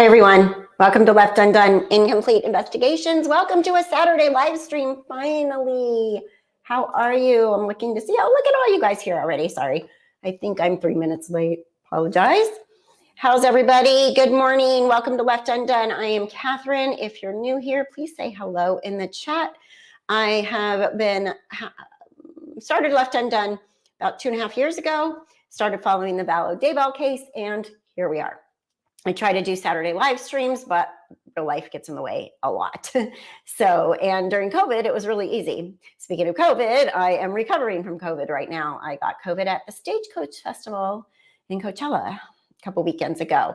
Hi, everyone. Welcome to Left Undone Incomplete Investigations. Welcome to a Saturday live stream, finally. How are you? I'm looking to see. Oh, look at all you guys here already. Sorry. I think I'm 3 minutes late. Apologize. How's everybody? Good morning. Welcome to Left Undone. I am Catherine. If you're new here, please say hello in the chat. I have started Left Undone about 2.5 years ago, started following the Vallow case, and here we are. I try to do Saturday live streams, but real life gets in the way a lot. And during COVID, it was really easy. Speaking of COVID, I am recovering from COVID right now. I got COVID at the Stagecoach Festival in Coachella a couple weekends ago.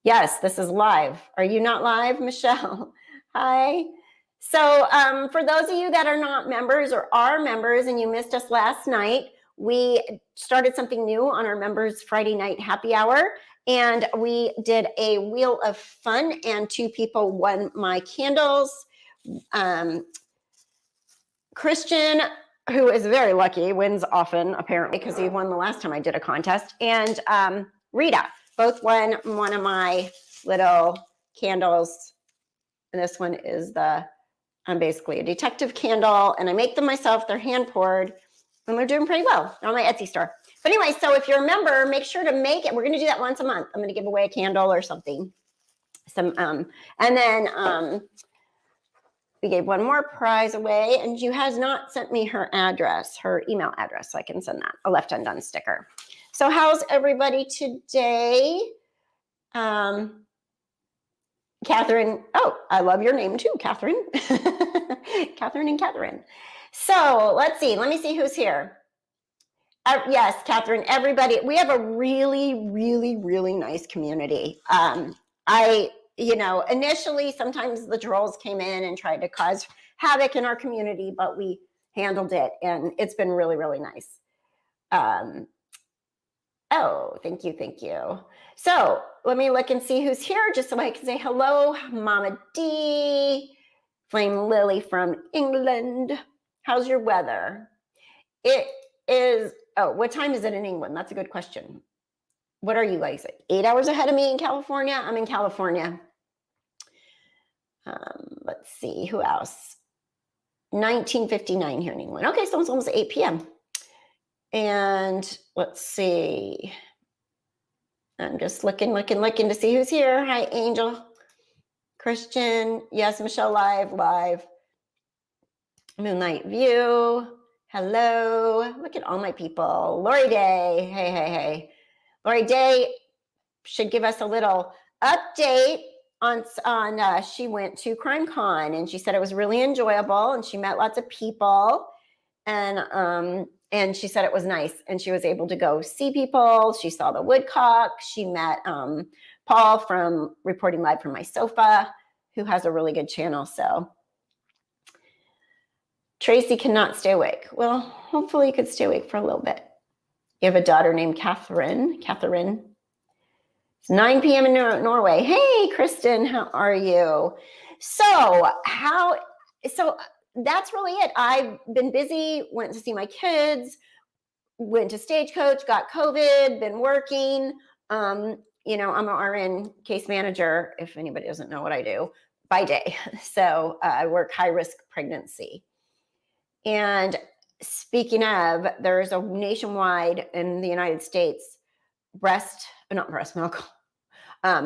Yes, this is live. Are you not live, Michelle? Hi. So for those of you that are not members or are members and you missed us last night, we started something new on our members Friday night happy hour. And we did a wheel of fun and 2 people won my candles. Christian, who is very lucky, wins often apparently because he won the last time I did a contest. And Rita both won one of my little candles. And this one is I'm basically a detective candle and I make them myself. They're hand poured and they're doing pretty well. They're on my Etsy store. But anyway, so if you're a member, make sure to make it. We're going to do that once a month. I'm going to give away a candle or something. And then we gave one more prize away, and she has not sent me her address, her email address, so I can send that, a Left Undone sticker. So how's everybody today? Catherine, oh, I love your name too, Catherine. Catherine and Catherine. So let's see. Let me see who's here. Yes, Catherine, everybody, we have a really, really, really nice community. Initially, sometimes the trolls came in and tried to cause havoc in our community, but we handled it, and it's been really, really nice. Oh, thank you. So let me look and see who's here, just so I can say hello. Mama D, Flame Lily from England. How's your weather? It is, what time is it in England? That's a good question. What are you guys, 8 hours ahead of me in California? I'm in California. Let's see, who else? 19:59 here in England. Okay, so it's almost 8 p.m. And let's see. I'm just looking to see who's here. Hi, Angel. Christian. Yes, Michelle, live. Moonlight View. Hello. Look at all my people. Lori Day. Hey. Lori Day should give us a little update on she went to CrimeCon and she said it was really enjoyable and she met lots of people and she said it was nice and she was able to go see people. She saw the woodcock. She met Paul from Reporting Live from My Sofa, who has a really good channel. So Tracy cannot stay awake. Well, hopefully you could stay awake for a little bit. You have a daughter named Catherine. It's 9 p.m. in Norway. Hey, Kristen, how are you? So that's really it. I've been busy, went to see my kids, went to Stagecoach, got COVID, been working. I'm an RN case manager, if anybody doesn't know what I do, by day. So I work high-risk pregnancy. And speaking of, there's a nationwide in the United States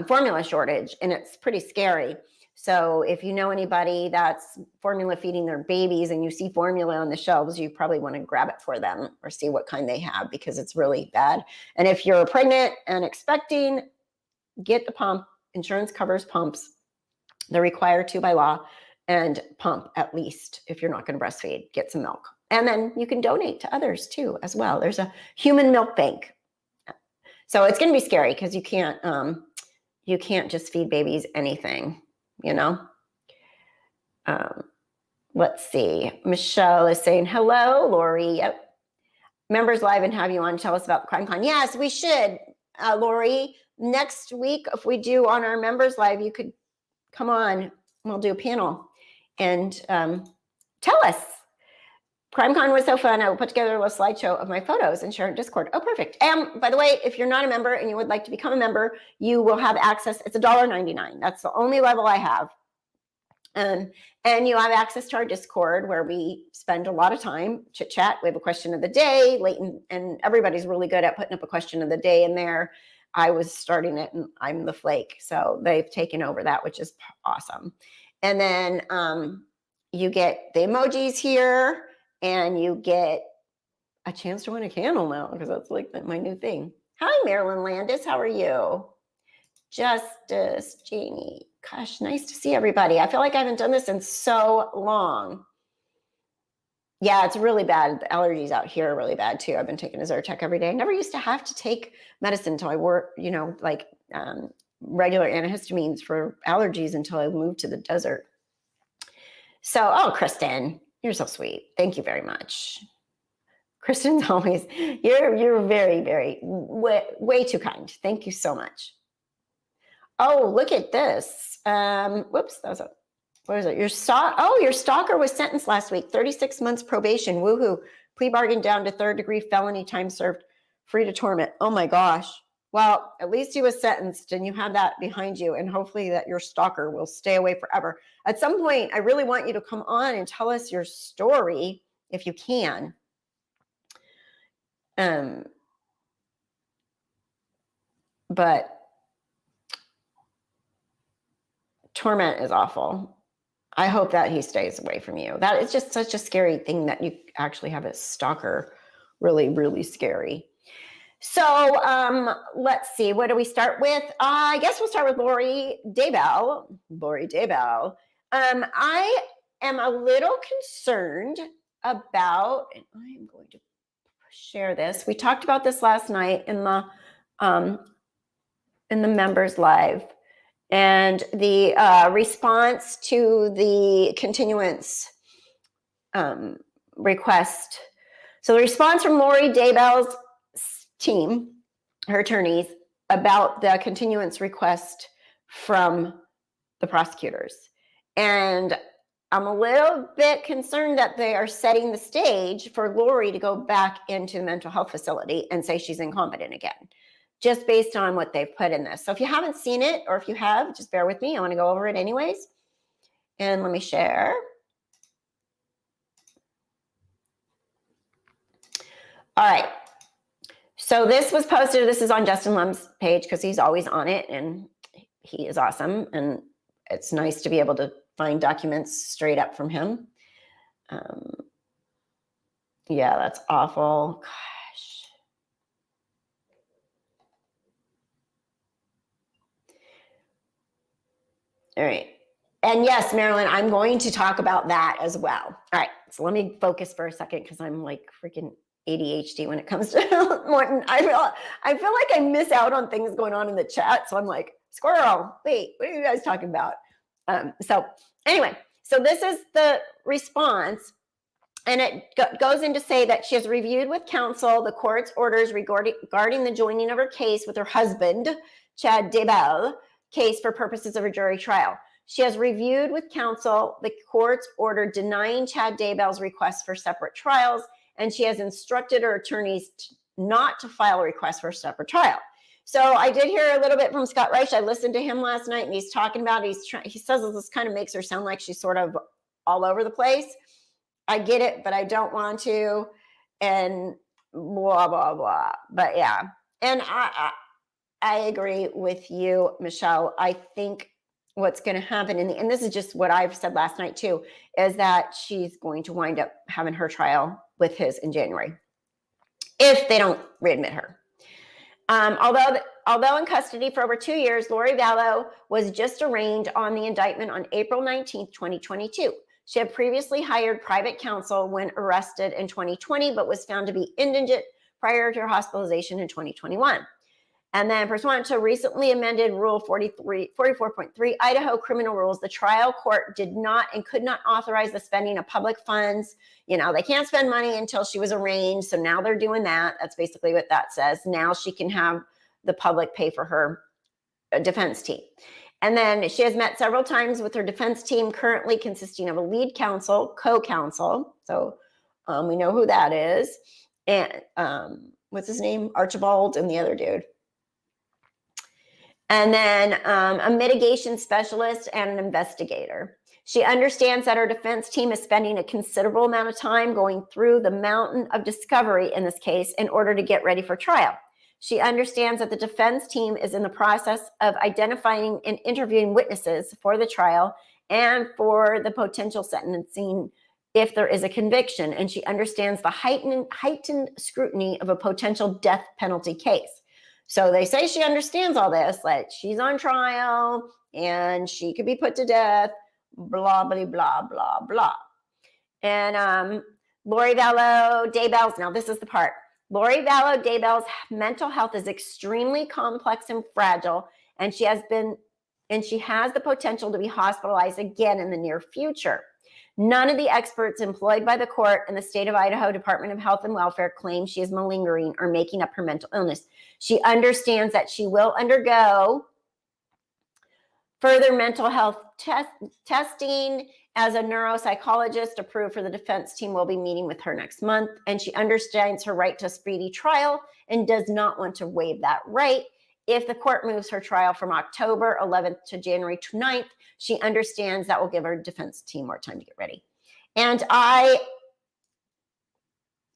formula shortage, and it's pretty scary. So if you know anybody that's formula feeding their babies and you see formula on the shelves, you probably want to grab it for them or see what kind they have because it's really bad. And if you're pregnant and expecting, get the pump. Insurance covers pumps. They're required to by law. And pump at least if you're not going to breastfeed, get some milk. And then you can donate to others too as well. There's a human milk bank. So it's going to be scary because you can't just feed babies anything, Let's see. Michelle is saying, hello, Lori. Yep. Members live and have you on. Tell us about CrimeCon. Yes, we should, Lori. Next week, if we do on our members live, you could come on. We'll do a panel and tell us. CrimeCon was so fun. I will put together a little slideshow of my photos and share it in Discord. Oh, perfect. And by the way, if you're not a member and you would like to become a member, you will have access. It's $1.99. That's the only level I have. And you have access to our Discord where we spend a lot of time chit chat. We have a question of the day, Leighton, and everybody's really good at putting up a question of the day in there. I was starting it and I'm the flake. So they've taken over that, which is awesome. And then you get the emojis here and you get a chance to win a candle now because that's like my new thing. Hi, Marilyn Landis. How are you? Justice, Jamie. Gosh, nice to see everybody. I feel like I haven't done this in so long. Yeah, it's really bad. The allergies out here are really bad too. I've been taking a Zyrtec every day. I never used to have to take medicine until I wore, like regular antihistamines for allergies until I moved to the desert. So, oh, Kristen, you're so sweet. Thank you very much. Kristen's always, you're very, very, way too kind. Thank you so much. Oh, look at this. Whoops, that was what is it? Your stalker was sentenced last week, 36 months probation. Woohoo. Plea bargain down to 3rd-degree felony, time served, free to torment. Oh my gosh. Well, at least he was sentenced and you have that behind you, and hopefully that your stalker will stay away forever. At some point, I really want you to come on and tell us your story if you can. But torment is awful. I hope that he stays away from you. That is just such a scary thing that you actually have a stalker. Really, really scary. So let's see. What do we start with? I guess we'll start with Lori Daybell. Lori Daybell. I am a little concerned about, and I am going to share this. We talked about this last night in the members live. And the response to the continuance request. So the response from Lori Daybell's team, her attorneys, about the continuance request from the prosecutors. And I'm a little bit concerned that they are setting the stage for Lori to go back into the mental health facility and say she's incompetent again, just based on what they've put in this. So if you haven't seen it, or if you have, just bear with me. I want to go over it anyways. And let me share. All right. So this was posted. This is on Justin Lum's page because he's always on it and he is awesome. And it's nice to be able to find documents straight up from him. Yeah, that's awful. Gosh. All right. And yes, Marilyn, I'm going to talk about that as well. All right. So let me focus for a second because I'm like freaking ADHD when it comes to Morton. I feel like I miss out on things going on in the chat. So I'm like, squirrel, wait, what are you guys talking about? So anyway, so this is the response. And it goes in to say that she has reviewed with counsel the court's orders regarding the joining of her case with her husband, Chad Daybell, case for purposes of a jury trial. She has reviewed with counsel the court's order denying Chad Daybell's request for separate trials, and she has instructed her attorneys not to file a request for a separate trial. So I did hear a little bit from Scott Reich. I listened to him last night, and he's talking about, he says this kind of makes her sound like she's sort of all over the place. I get it, but I don't want to, and blah, blah, blah. But yeah, and I agree with you, Michelle. I think what's going to happen, and this is just what I've said last night too, is that she's going to wind up having her trial with his in January if they don't readmit her. Although in custody for over 2 years, Lori Vallow was just arraigned on the indictment on April 19th, 2022. She had previously hired private counsel when arrested in 2020, but was found to be indigent prior to her hospitalization in 2021. And then pursuant to recently amended Rule 44.3 Idaho criminal rules, the trial court did not and could not authorize the spending of public funds. You know, they can't spend money until she was arraigned. So now they're doing that. That's basically what that says. Now she can have the public pay for her defense team. And then she has met several times with her defense team, currently consisting of a lead counsel, co-counsel. So We know who that is. And what's his name? Archibald and the other dude. And then a mitigation specialist and an investigator. She understands that her defense team is spending a considerable amount of time going through the mountain of discovery in this case in order to get ready for trial. She understands that the defense team is in the process of identifying and interviewing witnesses for the trial and for the potential sentencing if there is a conviction. And she understands the heightened scrutiny of a potential death penalty case. So they say she understands all this, like she's on trial and she could be put to death, blah, blah, blah, blah, blah. And Lori Vallow Daybell's, now this is the part. Lori Vallow Daybell's mental health is extremely complex and fragile, and she has the potential to be hospitalized again in the near future. None of the experts employed by the court and the state of Idaho Department of Health and Welfare claim she is malingering or making up her mental illness. She understands that she will undergo further mental health testing. As a neuropsychologist approved for the defense team will be meeting with her next month, and she understands her right to a speedy trial and does not want to waive that right. If the court moves her trial from October 11th to January 9th, she understands that will give her defense team more time to get ready. And I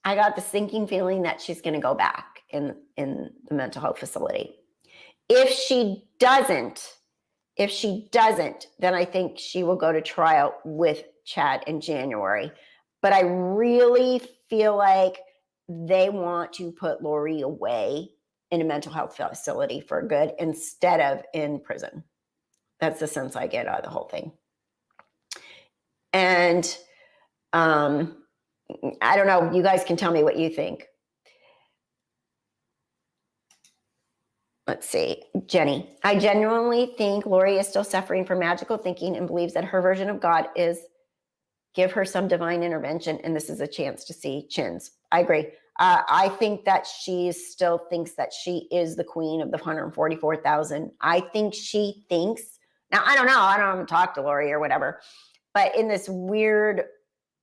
got the sinking feeling that she's going to go back in the mental health facility. If she doesn't, then I think she will go to trial with Chad in January. But I really feel like they want to put Lori away in a mental health facility for good instead of in prison. That's the sense I get out of the whole thing. And I don't know. You guys can tell me what you think. Let's see. Jenny, I genuinely think Lori is still suffering from magical thinking and believes that her version of God is give her some divine intervention, and this is a chance to see chins. I agree. I think that she still thinks that she is the queen of the 144,000. I think she thinks, now I don't know, I don't talk to Lori or whatever, but in this weird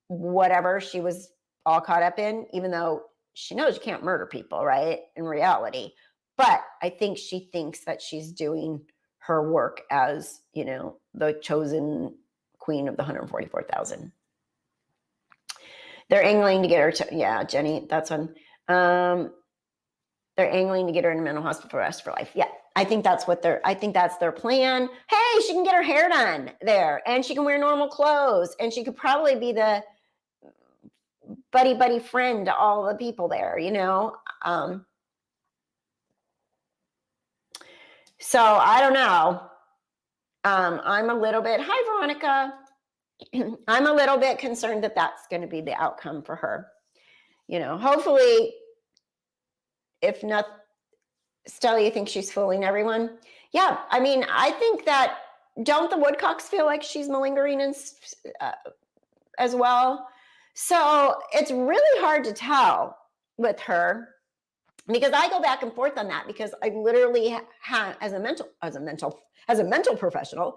whatever she was all caught up in, even though she knows you can't murder people, right, in reality. But I think she thinks that she's doing her work as, the chosen queen of the 144,000. They're angling to get her to, yeah, Jenny, that's one. They're angling to get her in a mental hospital for the rest of her life. Yeah, I think that's their plan. Hey, she can get her hair done there, and she can wear normal clothes, and she could probably be the buddy friend to all the people there, So I don't know. I'm a little bit, hi, Veronica. I'm a little bit concerned that that's going to be the outcome for her. Hopefully, if not, Stella, you think she's fooling everyone? Yeah, I mean, I think that, don't the Woodcocks feel like she's malingering as well? So it's really hard to tell with her, because I go back and forth on that, because I literally have, as a medical professional.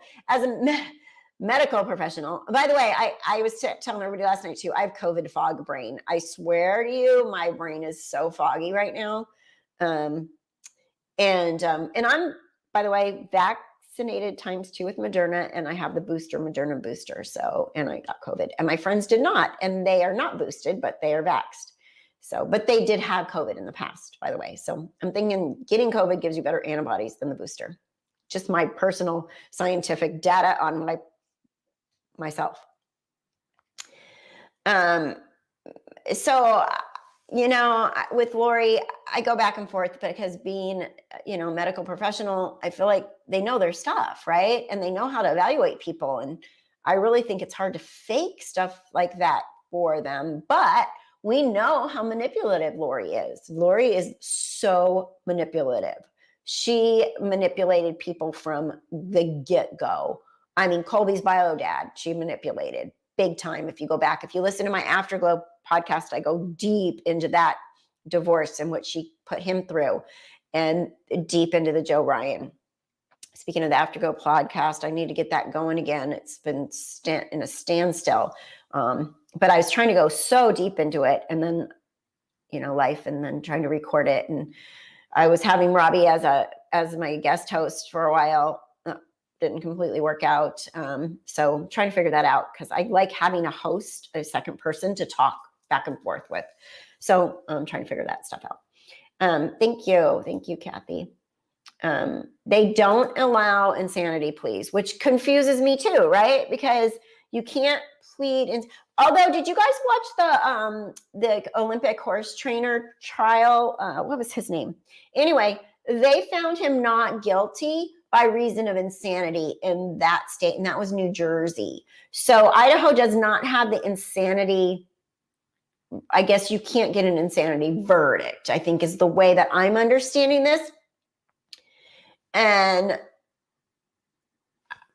By the way, I was telling everybody last night too, I have COVID fog brain. I swear to you, my brain is so foggy right now. And I'm, by the way, vaccinated ×2 with Moderna, and I have the Moderna booster. So, and I got COVID, and my friends did not, and they are not boosted, but they are vaxxed. So, but they did have COVID in the past, by the way. So I'm thinking getting COVID gives you better antibodies than the booster. Just my personal scientific data on myself. So, with Lori, I go back and forth, because being, a medical professional, I feel like they know their stuff, right? And they know how to evaluate people. And I really think it's hard to fake stuff like that for them. But we know how manipulative Lori is. Lori is so manipulative. She manipulated people from the get-go. I mean, Colby's bio dad, she manipulated big time. If you go back, if you listen to my Afterglow podcast, I go deep into that divorce and what she put him through, and deep into the Joe Ryan. Speaking of the Afterglow podcast, I need to get that going again. It's been in a standstill. But I was trying to go so deep into it, and then, life, and then trying to record it. And I was having Robbie as my guest host for a while. Didn't completely work out. So trying to figure that out, because I like having a host, a second person to talk back and forth with. So I'm trying to figure that stuff out. Thank you, Kathy. They don't allow insanity pleas, which confuses me too, right? Because you can't plead. Although, did you guys watch the Olympic horse trainer trial? What was his name? Anyway, they found him not guilty by reason of insanity in that state, and that was New Jersey. So Idaho does not have the insanity. I guess you can't get an insanity verdict, I think, is the way that I'm understanding this. And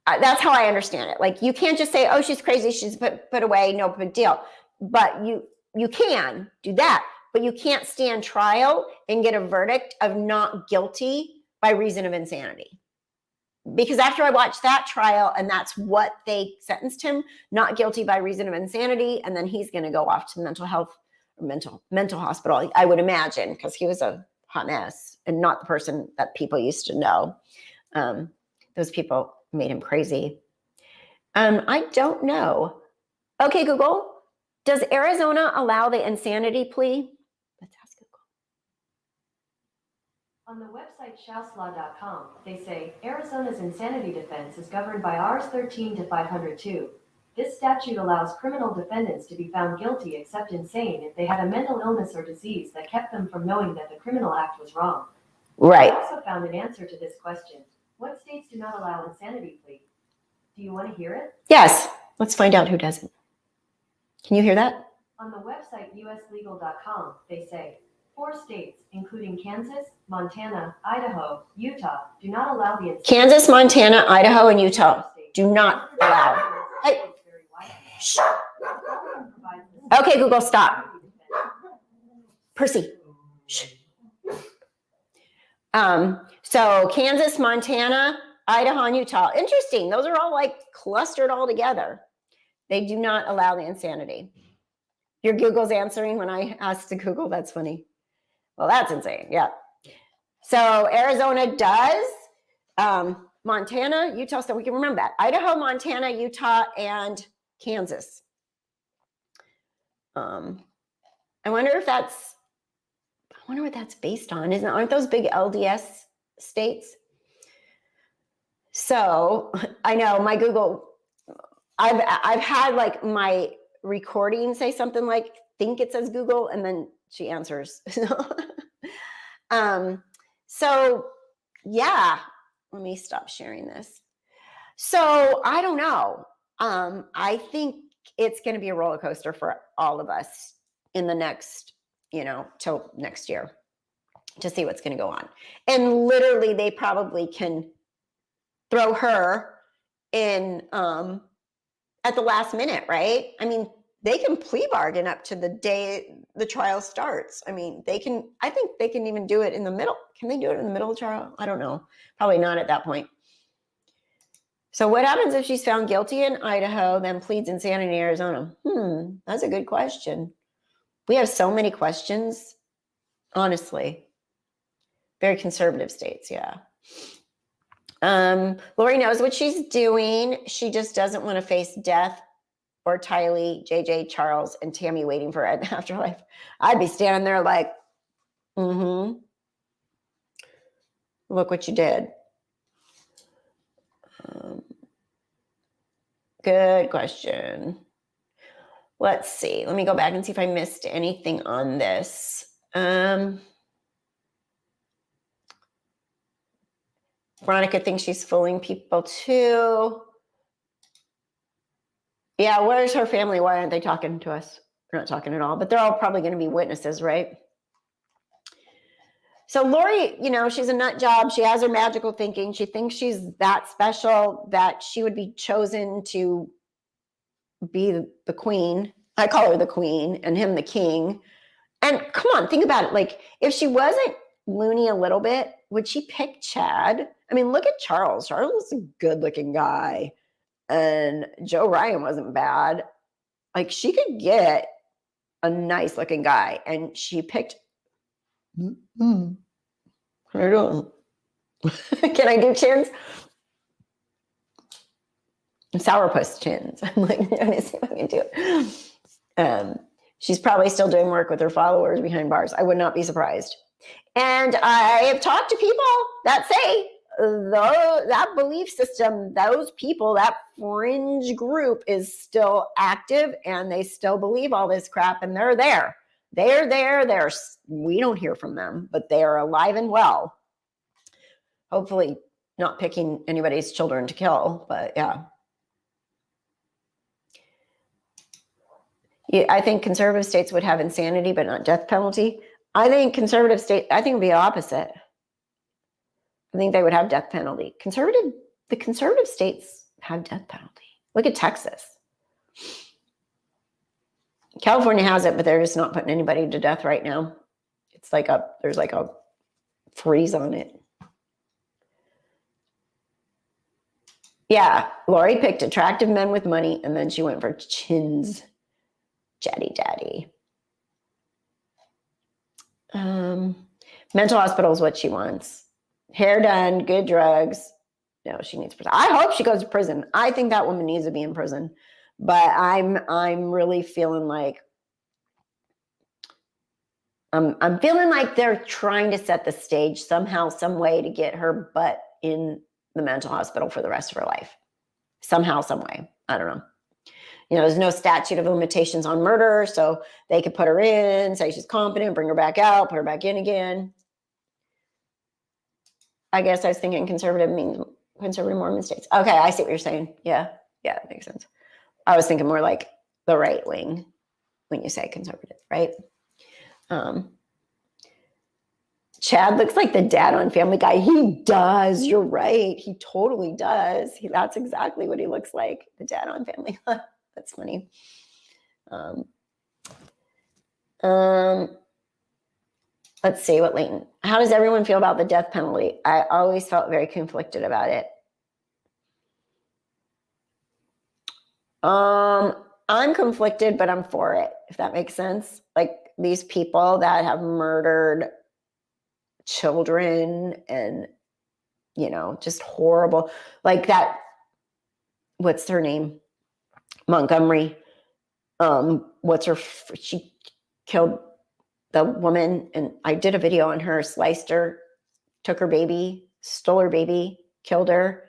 that's how I understand it. Like, you can't just say, oh, she's crazy, she's put away, no big deal. But you can do that, but you can't stand trial and get a verdict of not guilty by reason of insanity. Because after I watched that trial, and that's what they sentenced him, not guilty by reason of insanity, and then he's going to go off to mental health or mental hospital, I would imagine, because he was a hot mess and not the person that people used to know. Those people made him crazy. I don't know. Okay, Google, does Arizona allow the insanity plea? Let's ask Google. On the website shouslaw.com, they say Arizona's insanity defense is governed by Rs 13 to 502. This statute allows criminal defendants to be found guilty except insane if they had a mental illness or disease that kept them from knowing that the criminal act was wrong. Right. I also found an answer to this question. What states do not allow insanity plea? Do you want to hear it? Yes. Let's find out who doesn't. Can you hear that? On the website uslegal.com, they say 4 states, including Kansas, Montana, Idaho, Utah, do not allow the insanity. Kansas, Montana, Idaho, and Utah do not allow. Hey. Shh. Okay, Google, stop. Percy. Shh. So Kansas, Montana, Idaho, and Utah. Interesting. Those are all like clustered all together. They do not allow the insanity. Your Google's answering when I asked to Google. That's funny. Well, that's insane. Yeah. So Arizona does. Montana, Utah, so we can remember that. Idaho, Montana, Utah, and Kansas. I wonder what that's based on. Aren't those big LDS states? So I know my Google, I've had like my recording say something like, think it says Google, and then she answers. So yeah, let me stop sharing this. So I don't know. I think it's going to be a roller coaster for all of us in the next, till next year, to see what's going to go on. And literally, they probably can throw her in at the last minute, right? I mean, they can plea bargain up to the day the trial starts. I mean, I think they can even do it in the middle. Can they do it in the middle of the trial? I don't know. Probably not at that point. So what happens if she's found guilty in Idaho, then pleads insanity in Arizona? That's a good question. We have so many questions, honestly. Very conservative states, yeah. Lori knows what she's doing. She just doesn't want to face death or Tylee, JJ, Charles, and Tammy waiting for an afterlife. I'd be standing there like, look what you did. Good question. Let's see. Let me go back and see if I missed anything on this. Veronica thinks she's fooling people too. Yeah, where's her family? Why aren't they talking to us? They're not talking at all, but they're all probably going to be witnesses, right? So Lori, she's a nut job. She has her magical thinking. She thinks she's that special that she would be chosen to be the queen. I call her the queen and him the king. And come on, think about it. Like, if she wasn't loony a little bit, would she pick Chad? I mean, look at Charles. Charles is a good looking guy. And Joe Ryan wasn't bad. Like she could get a nice looking guy, and she picked. Can I do? Can I do chins? Sourpuss chins. I'm like, let me see if I can do it. She's probably still doing work with her followers behind bars. I would not be surprised. And I have talked to people that say that belief system, those people, that fringe group is still active and they still believe all this crap, and they're there. We don't hear from them, but they are alive and well. Hopefully not picking anybody's children to kill, but yeah. I think conservative states would have insanity, but not death penalty. I think it would be opposite. I think they would have death penalty. The conservative states have death penalty. Look at Texas. California has it, but they're just not putting anybody to death right now. It's like there's like a freeze on it. Yeah, Lori picked attractive men with money, and then she went for chins. Chatty daddy. Mental hospital is what she wants. Hair done, good drugs. No, she needs prison. I hope she goes to prison. I think that woman needs to be in prison. But I'm really feeling like I'm feeling like they're trying to set the stage somehow, some way to get her butt in the mental hospital for the rest of her life. Somehow, some way. I don't know. There's no statute of limitations on murder, so they could put her in, say she's competent, bring her back out, put her back in again. I guess I was thinking conservative means conservative Mormon states. Okay, I see what you're saying. Yeah, that makes sense. I was thinking more like the right wing when you say conservative, right? Chad looks like the dad on Family Guy. He does. You're right. He totally does. That's exactly what he looks like, the dad on Family Guy. That's funny. Let's see what Leighton. How does everyone feel about the death penalty? I always felt very conflicted about it. I'm conflicted, but I'm for it, if that makes sense. Like these people that have murdered children and, just horrible. Like that, what's her name? Montgomery. She killed the woman, and I did a video on her, sliced her, took her baby, stole her baby, killed her.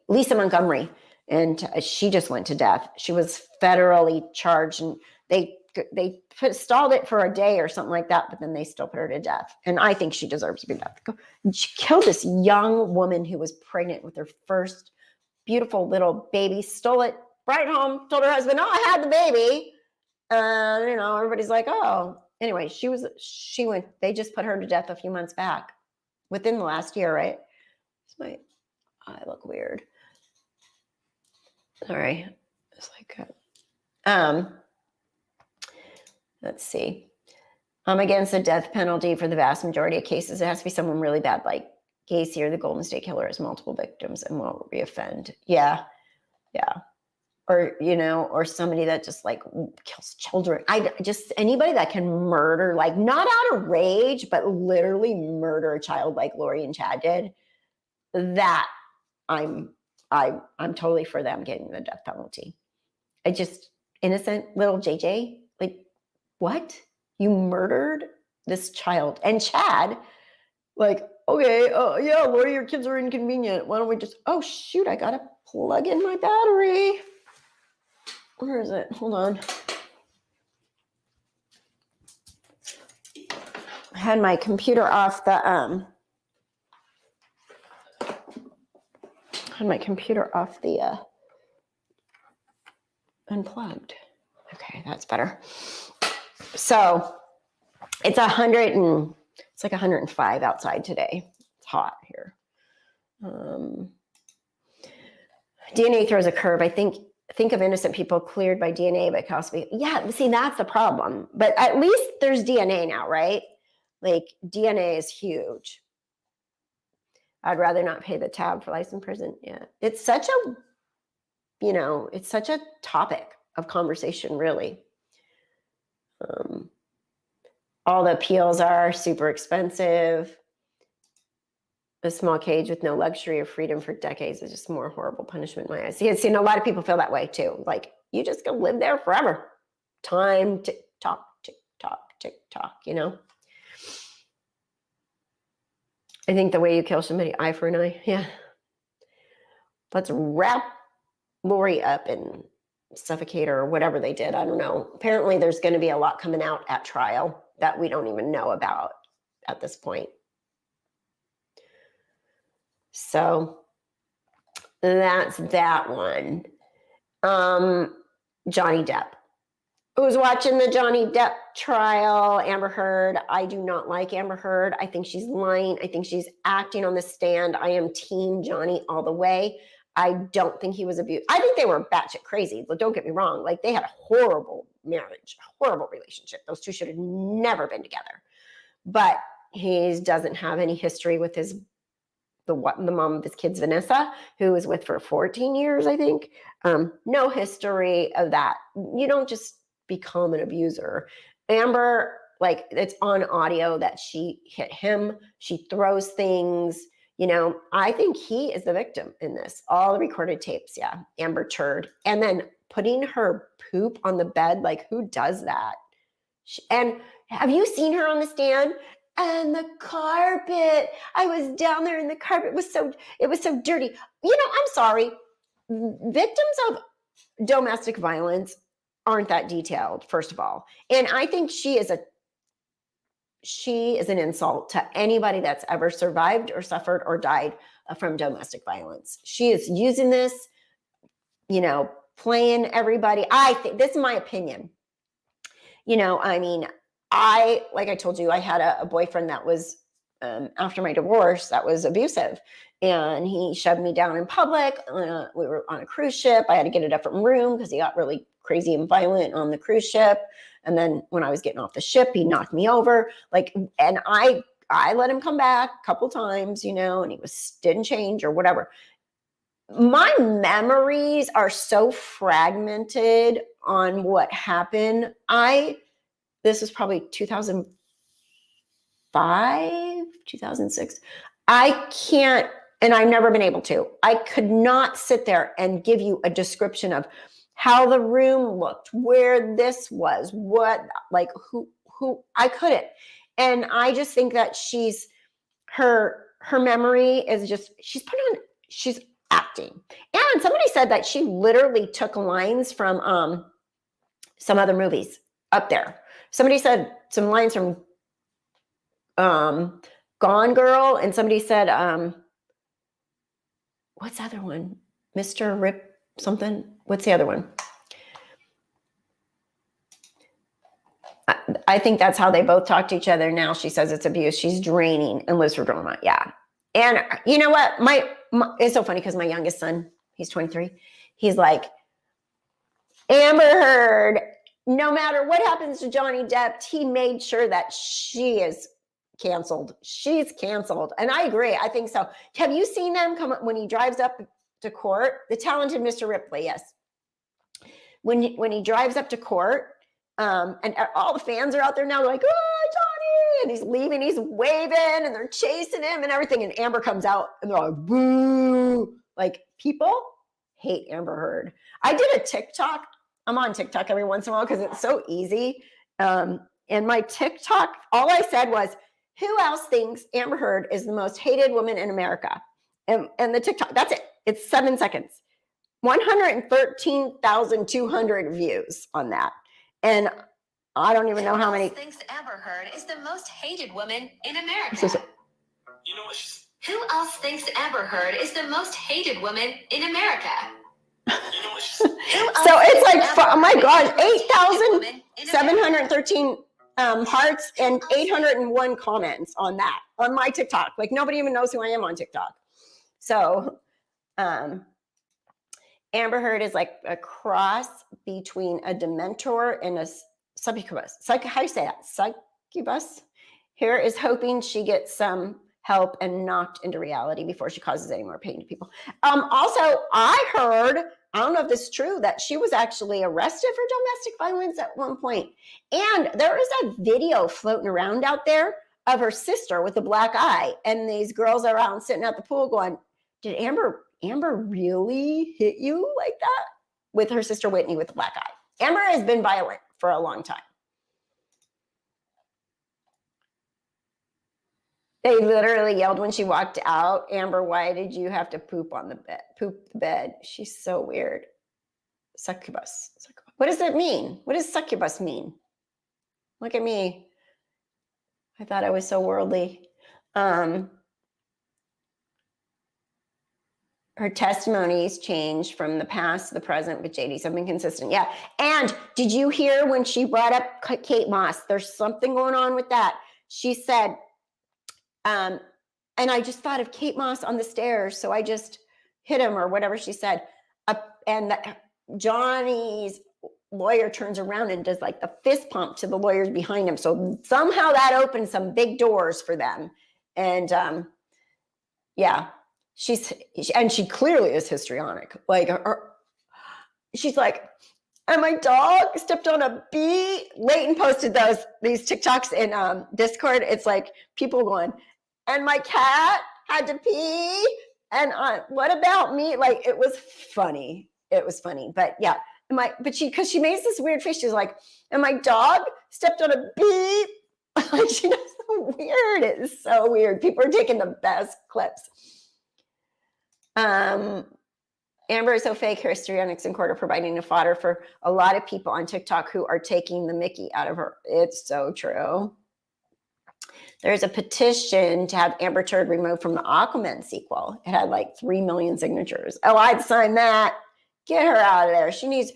Lisa Montgomery, and she just went to death. She was federally charged, and they stalled it for a day or something like that, but then they still put her to death. And I think she deserves to be death. She killed this young woman who was pregnant with her first beautiful little baby, stole it, brought it home, told her husband, "Oh, I had the baby." Everybody's like, "Oh." Anyway, she went, they just put her to death a few months back, within the last year, right? My eye look weird. Sorry. It's like, let's see. I'm against the death penalty for the vast majority of cases. It has to be someone really bad, like Gacy or the Golden State Killer has multiple victims and won't reoffend. Yeah. Or somebody that just like kills children. Anybody that can murder, like not out of rage, but literally murder a child like Lori and Chad did. That I'm totally for them getting the death penalty. Innocent little JJ, like what? You murdered this child. And Chad, like, okay, yeah, Lori, your kids are inconvenient. Why don't we just, oh shoot, I gotta plug in my battery. Where is it? Hold on. I had my computer off the unplugged. Okay, that's better. So it's 105 outside today. It's hot here. DNA throws a curve. I think of innocent people cleared by DNA, but possibly, yeah, see, that's the problem. But at least there's DNA now, right? Like DNA is huge. I'd rather not pay the tab for life in prison. Yeah. It's such a topic. of conversation, really. All the appeals are super expensive. A small cage with no luxury or freedom for decades is just more horrible punishment in my eyes. Yes, a lot of people feel that way too. Like, you just go live there forever. Time, tick tock, tick tock, tick tock, I think the way you kill somebody, eye for an eye. Yeah. Let's wrap Lori up and suffocate her or whatever they did. I don't know. Apparently there's going to be a lot coming out at trial that we don't even know about at this point. So that's that one. Johnny Depp. Who's watching the Johnny Depp trial? Amber Heard. I do not like Amber Heard. I think she's lying. I think she's acting on the stand. I am team Johnny all the way. I don't think he was abused. I think they were batshit crazy, but don't get me wrong. Like, they had a horrible marriage, a horrible relationship. Those two should have never been together. But he doesn't have any history with the mom of his kids, Vanessa, who was with for 14 years, I think. No history of that. You don't just become an abuser. Amber, like, it's on audio that she hit him. She throws things. I think he is the victim in this. All the recorded tapes, yeah. Amber turd. And then putting her poop on the bed, like, who does that? And have you seen her on the stand? And the carpet, I was down there and the carpet was so dirty. I'm sorry. Victims of domestic violence aren't that detailed, first of all. And I think she is an insult to anybody that's ever survived or suffered or died from domestic violence. She is using this, playing everybody. I think, this is my opinion. Like I told you, I had a boyfriend that was, after my divorce, that was abusive. And he shoved me down in public. We were on a cruise ship. I had to get a different room because he got really crazy and violent on the cruise ship. And then when I was getting off the ship, he knocked me over. And I let him come back a couple times, and he didn't change or whatever. My memories are so fragmented on what happened. This was probably 2005, 2006. I can't, and I've never been able to. I could not sit there and give you a description of how the room looked, where this was, who, I couldn't. And I just think that her memory is just, she's acting. And somebody said that she literally took lines from some other movies up there. Somebody said some lines from Gone Girl, and somebody said, what's the other one? Mr. Rip something? What's the other one? I think that's how they both talk to each other now. She says it's abuse. She's draining and lives for drama. Yeah. And you know what? It's so funny because my youngest son, he's 23. He's like, Amber Heard, no matter what happens to Johnny Depp, he made sure that she is canceled. She's canceled. And I agree. I think so. Have you seen them come when he drives up to court? The talented Mr. Ripley, yes. When he drives up to court, and all the fans are out there now, they're like, oh, Johnny! And he's leaving, he's waving, and they're chasing him and everything. And Amber comes out and they're like, boo. Like, people hate Amber Heard. I did a TikTok. I'm on TikTok every once in a while because it's so easy. And my TikTok, all I said was, who else thinks Amber Heard is the most hated woman in America? And the TikTok, that's it. It's 7 seconds. 113,200 views on that. And I don't even know how many. Who else thinks Amber Heard is the most hated woman in America? You know what? Who else thinks Amber Heard is the most hated woman in America? So it's like, oh my God, 8,713 hearts and 801 comments on that, on my TikTok. Like, nobody even knows who I am on TikTok. So Amber Heard is like a cross between a Dementor and a succubus. How do you say that? Succubus? Here is hoping she gets some help and knocked into reality before she causes any more pain to people. Also, I heard I don't know if this is true, that she was actually arrested for domestic violence at one point. And there is a video floating around out there of her sister with a black eye. And these girls are around sitting at the pool going, did Amber really hit you like that? With her sister Whitney with the black eye. Amber has been violent for a long time. They literally yelled when she walked out, Amber, why did you have to poop the bed? She's so weird. Succubus. What does it mean? What does succubus mean? Look at me. I thought I was so worldly. Her testimonies changed from the past to the present, but JD's have been consistent. Yeah. And did you hear when she brought up Kate Moss? There's something going on with that. She said, and I just thought of Kate Moss on the stairs, so I just hit him or whatever she said. And Johnny's lawyer turns around and does like the fist pump to the lawyers behind him. So somehow that opened some big doors for them. And yeah, she clearly is histrionic. Like she's like, and my dog stepped on a bee. Leighton posted these TikToks in Discord. It's like people going, and my cat had to pee. And what about me? Like, it was funny. It was funny. But yeah, because she makes this weird face. She's like, and my dog stepped on a bee. Like, she does so weird. It's so weird. People are taking the best clips. Amber is so fake. Her histrionics in court are providing a fodder for a lot of people on TikTok who are taking the mickey out of her. It's so true. There's a petition to have Amber Heard removed from the Aquaman sequel. It had like 3 million signatures. Oh, I'd sign that. Get her out of there. She needs,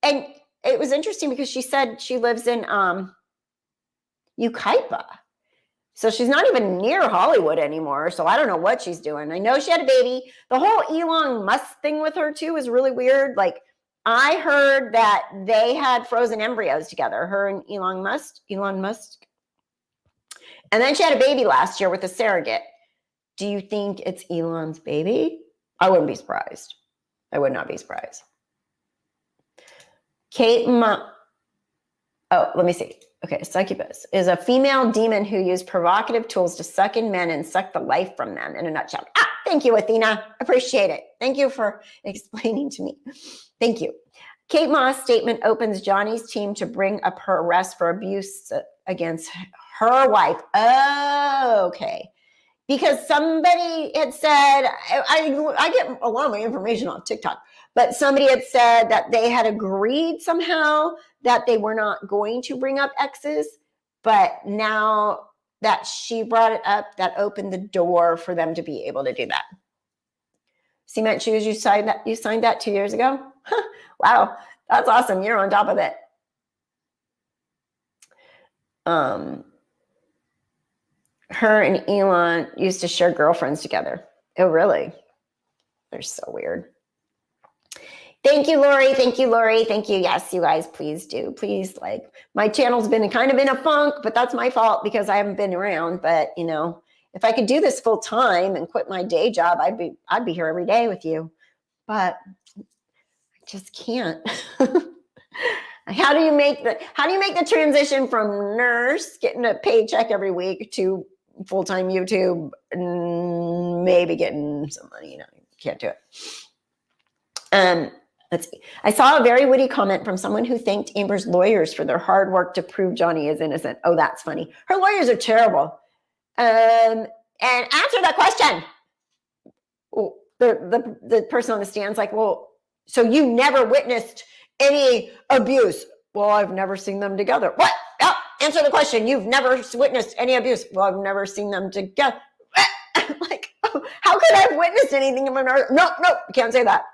and it was interesting because she said she lives in Ukaipa. So she's not even near Hollywood anymore. So I don't know what she's doing. I know she had a baby. The whole Elon Musk thing with her too is really weird. Like, I heard that they had frozen embryos together, her and Elon Musk. And then she had a baby last year with a surrogate. Do you think it's Elon's baby? I wouldn't be surprised. I would not be surprised. Let me see. Okay, succubus is a female demon who used provocative tools to suck in men and suck the life from them in a nutshell. Thank you, Athena. Appreciate it. Thank you for explaining to me. Thank you. Kate Moss' statement opens Johnny's team to bring up her arrest for abuse against her wife. Oh, okay. Because somebody had said, I get a lot of my information off TikTok, but somebody had said that they had agreed somehow that they were not going to bring up exes, but now that she brought it up, that opened the door for them to be able to do that. Cement shoes, you signed that 2 years ago? Wow, that's awesome. You're on top of it. Her and Elon used to share girlfriends together. Oh, really? They're so weird. Thank you, Lori. Thank you, Lori. Thank you. Yes, you guys, please do. Please, like, my channel's been kind of in a funk, but that's my fault because I haven't been around. But, you know, if I could do this full time and quit my day job, I'd be here every day with you. But I just can't. How do you make the transition from nurse getting a paycheck every week to full-time YouTube and maybe getting some money? You know, you can't do it. Let's see. I saw a very witty comment from someone who thanked Amber's lawyers for their hard work to prove Johnny is innocent. Oh, that's funny. Her lawyers are terrible. And answer that question. Well, the person on the stand's like, well, so you never witnessed any abuse? Well, I've never seen them together. What? Oh, answer the question. You've never witnessed any abuse? Well, I've never seen them together. Like, how could I have witnessed anything? No, you can't say that.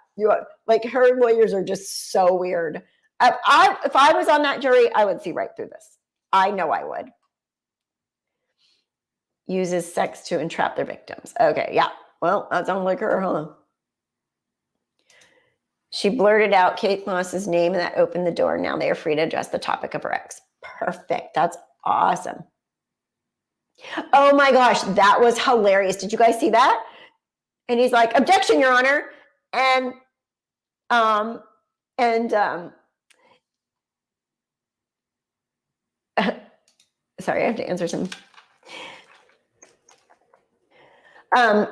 Like, her lawyers are just so weird. If I was on that jury, I would see right through this. I know I would. Uses sex to entrap their victims. Okay, yeah. Well, that sounds like her, huh? She blurted out Kate Moss's name, and that opened the door. Now they are free to address the topic of her ex. Perfect. That's awesome. Oh my gosh, that was hilarious. Did you guys see that? And he's like, objection, Your Honor. And And sorry, I have to answer some. And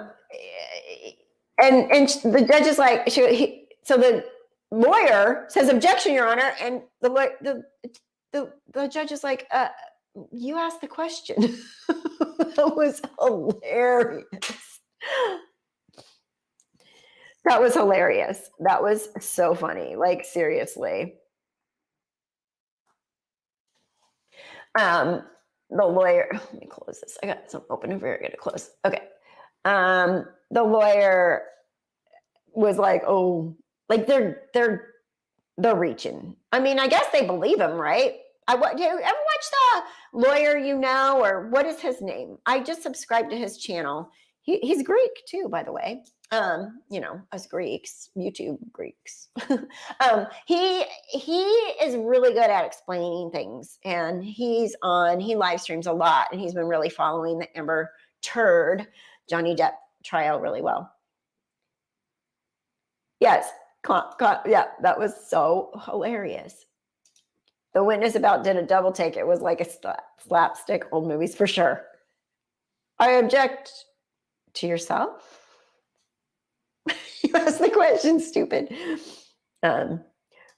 the judge is like, so the lawyer says, "Objection, Your Honor," and the judge is like, "You asked the question." That was hilarious. That was hilarious. That was so funny. Like, seriously. The lawyer, let me close this. I got some open over here. I got to close. Okay. The lawyer was like, "Oh, like they're reaching." I mean, I guess they believe him, right? Do you ever watch The Lawyer You Know, or what is his name? I just subscribed to his channel. He's Greek too, by the way. Us Greeks, YouTube Greeks. He is really good at explaining things, and he live streams a lot, and he's been really following the Amber Turd, Johnny Depp trial really well. Yes, yeah, that was so hilarious. The witness about did a double take. It was like a slapstick old movies for sure. I object to yourself. You asked the question, stupid. Her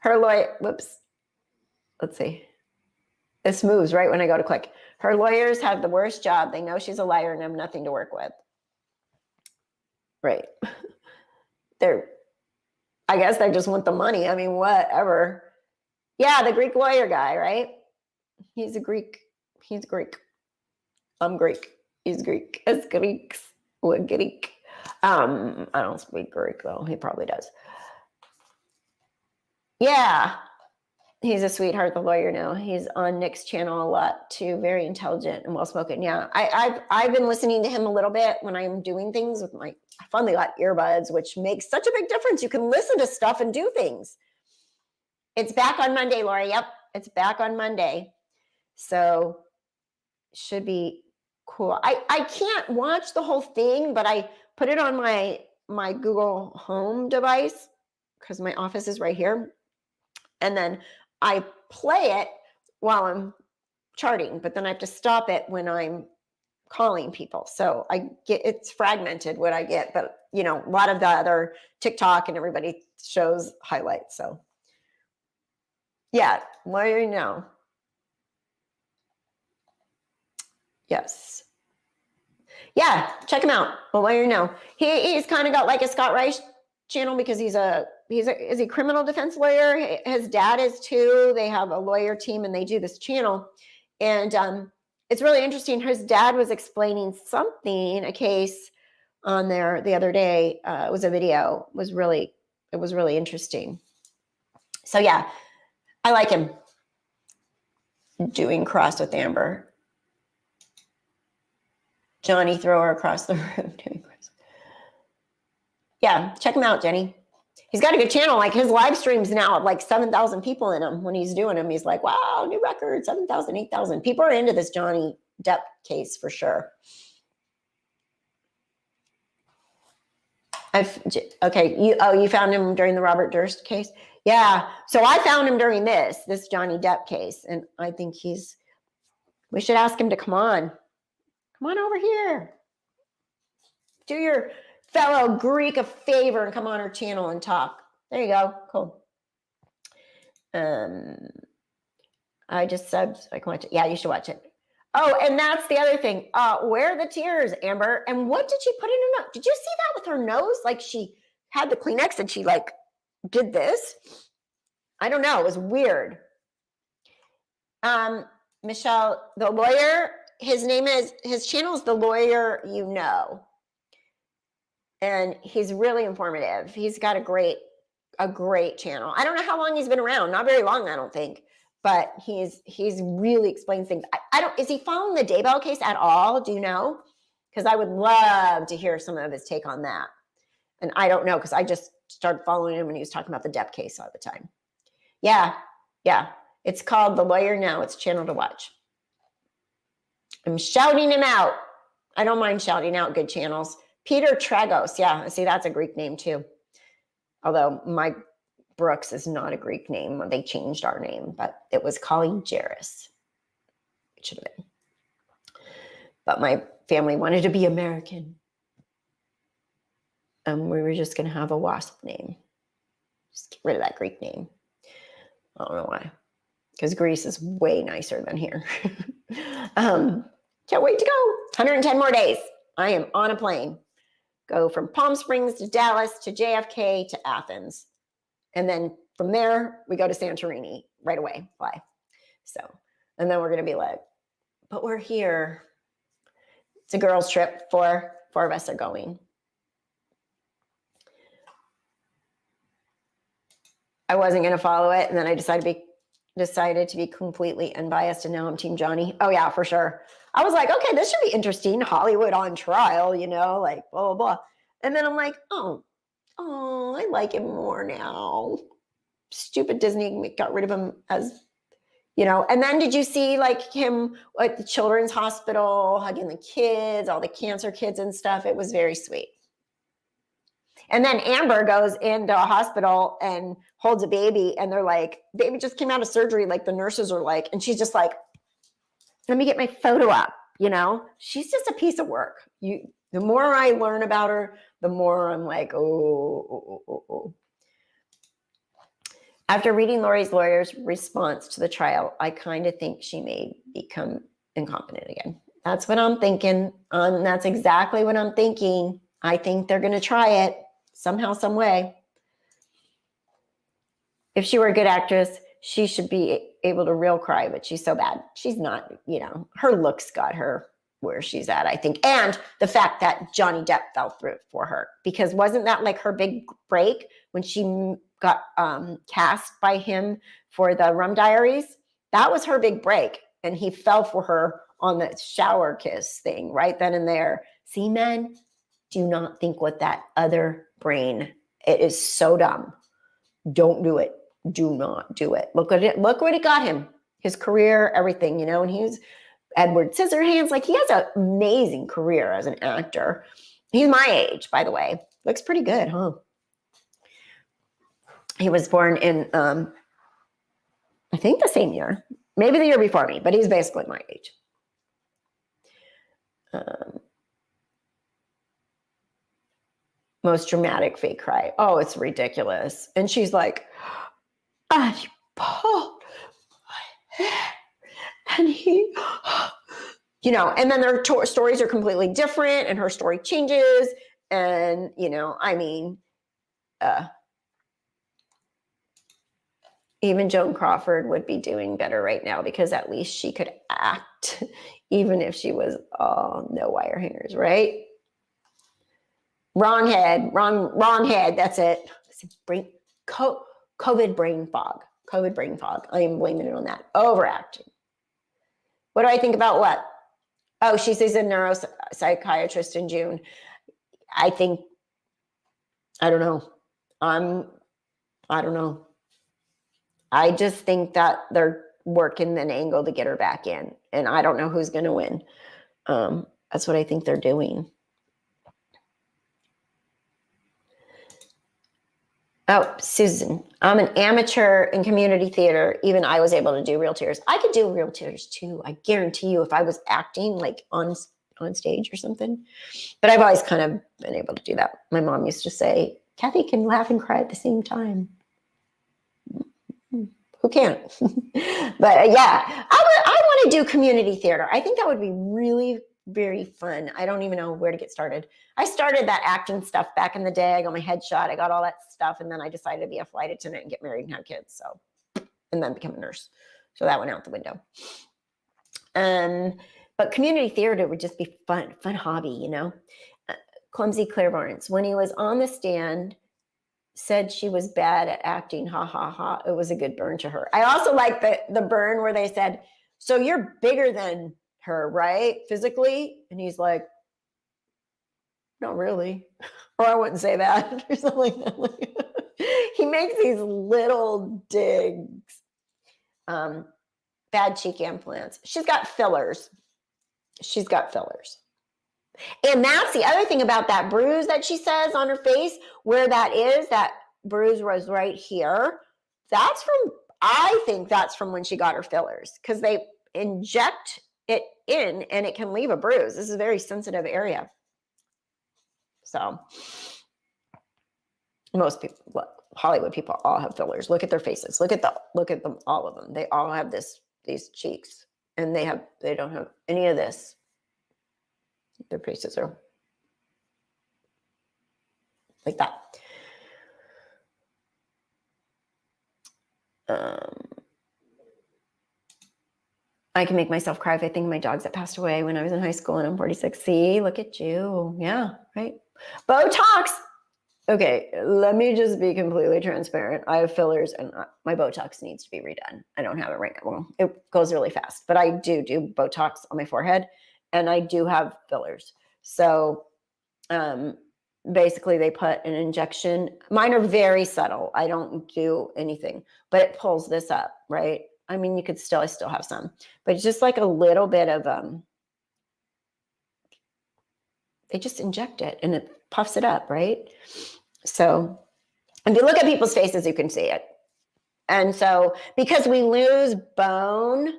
lawyer, whoops. Let's see. This moves right when I go to click. Her lawyers have the worst job. They know she's a liar and have nothing to work with. Right. I guess they just want the money. I mean, whatever. Yeah, the Greek lawyer guy, right? He's Greek. I'm Greek. He's Greek. As Greeks. We're Greek. I don't speak Greek, though. He probably does. Yeah. He's a sweetheart, the lawyer now. He's on Nick's channel a lot, too. Very intelligent and well-spoken. Yeah. I've been listening to him a little bit when I'm doing things with I finally got earbuds, which makes such a big difference. You can listen to stuff and do things. It's back on Monday, Laura. Yep. It's back on Monday. So should be cool. I can't watch the whole thing, but I put it on my Google Home device because my office is right here. And then I play it while I'm charting, but then I have to stop it when I'm calling people. So it's fragmented what I get, but a lot of the other TikTok and everybody shows highlights. So yeah, lawyer you know. Yes. Yeah, check him out. The lawyer you know. He's kind of got like a Scott Rice channel because is he criminal defense lawyer? His dad is too. They have a lawyer team and they do this channel. And it's really interesting. His dad was explaining a case on there the other day. It was a video. It was really interesting. So yeah, I like him doing cross with Amber. Johnny, throw her across the room doing cross. Yeah, check him out, Jenny. He's got a good channel. Like his live streams now have like 7,000 people in them. When he's doing them, he's like, wow, new record, 7,000, 8,000. People are into this Johnny Depp case for sure. You found him during the Robert Durst case? Yeah. So I found him during this Johnny Depp case. And I think we should ask him to come on. Come on over here. Do your fellow Greek a favor and come on our channel and talk. There you go. Cool. I just subbed so I can watch it. Yeah, you should watch it. Oh, and that's the other thing. Where are the tears, Amber? And what did she put in her nose? Did you see that with her nose? Like she had the Kleenex and she like did this. I don't know. It was weird. Michelle, the lawyer, his channel is The Lawyer You Know. And he's really informative. He's got a great channel. I don't know how long he's been around. Not very long, I don't think. But he's really explains things. Is he following the Daybell case at all? Do you know? Because I would love to hear some of his take on that. And I don't know, because I just started following him when he was talking about the Depp case all the time. Yeah. It's called The Lawyer Now. It's a channel to watch. I'm shouting him out. I don't mind shouting out good channels. Peter Tragos. Yeah, see, that's a Greek name too. Although my Brooks is not a Greek name. They changed our name, but it was Colleen Jarris. It should have been. But my family wanted to be American. We were just going to have a WASP name. Just get rid of that Greek name. I don't know why. Because Greece is way nicer than here. Can't wait to go. 110 more days. I am on a plane. Go from Palm Springs to Dallas to JFK to Athens. And then from there, we go to Santorini right away. Fly. So, and then we're going to be like, but we're here. It's a girls' trip. Four of us are going. I wasn't going to follow it. And then I decided to be completely unbiased. And now I'm Team Johnny. Oh, yeah, for sure. I was like, okay, this should be interesting. Hollywood on trial, you know, like blah, blah, blah. And then I'm like, oh, I like him more now. Stupid Disney got rid of him as, you know. And then did you see like him at the children's hospital hugging the kids, all the cancer kids and stuff? It was very sweet. And then Amber goes into a hospital and holds a baby, and they're like, baby just came out of surgery. Like the nurses are like, and she's just like, let me get my photo up. You know, she's just a piece of work. The more I learn about her, the more I'm like, oh. After reading Lori's lawyer's response to the trial, I kind of think she may become incompetent again. That's what I'm thinking. That's exactly what I'm thinking. I think they're going to try it somehow, some way. If she were a good actress, she should be able to real cry, but she's so bad. She's not, you know, her looks got her where she's at, I think. And the fact that Johnny Depp fell through for her, because wasn't that like her big break when she got cast by him for the Rum Diaries? That was her big break. And he fell for her on the shower kiss thing right then and there. See, men, do not think with that other brain. It is so dumb. Don't do it. Do not do it. Look at it. Look what it got him. His career, everything, you know, and he's Edward Scissorhands. Like, he has an amazing career as an actor. He's my age, by the way. Looks pretty good, huh? He was born in, I think the same year, maybe the year before me, but he's basically my age. Most dramatic fake cry. Oh, it's ridiculous. And she's like, and he pulled my hair, and he, you know, and then their stories are completely different, and her story changes. And, you know, I mean, even Joan Crawford would be doing better right now, because at least she could act, even if she was, no wire hangers, right? Wrong head. That's it. COVID brain fog. I am blaming it on that. Overacting. What do I think about what? Oh, she sees a neuropsychiatrist in June. I don't know. I don't know. I just think that they're working an angle to get her back in. And I don't know who's going to win. That's what I think they're doing. Oh, Susan, I'm an amateur in community theater. Even I was able to do real tears. I could do real tears too. I guarantee you, if I was acting like on stage or something. But I've always kind of been able to do that. My mom used to say, Kathy can laugh and cry at the same time. Who can't? But yeah, I want to do community theater. I think that would be really very fun. I don't even know where to get started. I started that acting stuff back in the day. I got my headshot. I got all that stuff. And then I decided to be a flight attendant and get married and have kids. So, and then become a nurse. So that went out the window. But community theater would just be fun hobby, you know. Clumsy clairvoyance. When he was on the stand, said she was bad at acting. Ha, ha, ha. It was a good burn to her. I also like the burn where they said, so you're bigger than her, right? Physically? And he's like, not really. Or I wouldn't say that. Or something like that. He makes these little digs. Bad cheek implants. She's got fillers. And that's the other thing about that bruise that she says on her face, where that is, that bruise was right here. I think that's from when she got her fillers, because they inject it in and it can leave a bruise. This is a very sensitive area. So most people, look, Hollywood people all have fillers. Look at their faces. Look at them, all of them. They all have these cheeks, and they don't have any of this. Their faces are like that. I can make myself cry if I think of my dogs that passed away when I was in high school and I'm 46. See, look at you. Yeah, right. Botox. Okay, let me just be completely transparent. I have fillers and my Botox needs to be redone. I don't have it right now. Well, it goes really fast, but I do Botox on my forehead and I do have fillers. So basically they put an injection. Mine are very subtle. I don't do anything, but it pulls this up, right? I mean, I still have some, but it's just like a little bit of, they just inject it and it puffs it up, right? So if you look at people's faces, you can see it. And so because we lose bone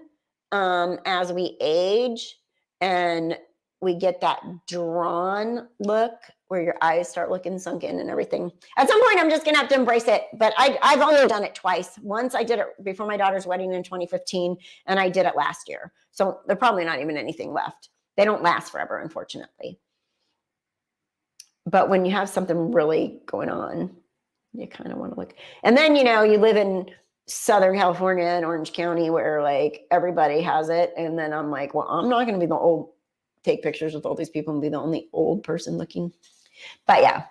as we age and we get that drawn look where your eyes start looking sunken and everything. At some point, I'm just going to have to embrace it. But I've only done it twice. Once I did it before my daughter's wedding in 2015, and I did it last year. So there's probably not even anything left. They don't last forever, unfortunately. But when you have something really going on, you kind of want to look. And then, you live in Southern California and Orange County where like everybody has it. And then I'm like, well, I'm not going to be take pictures with all these people and be the only old person looking. But yeah.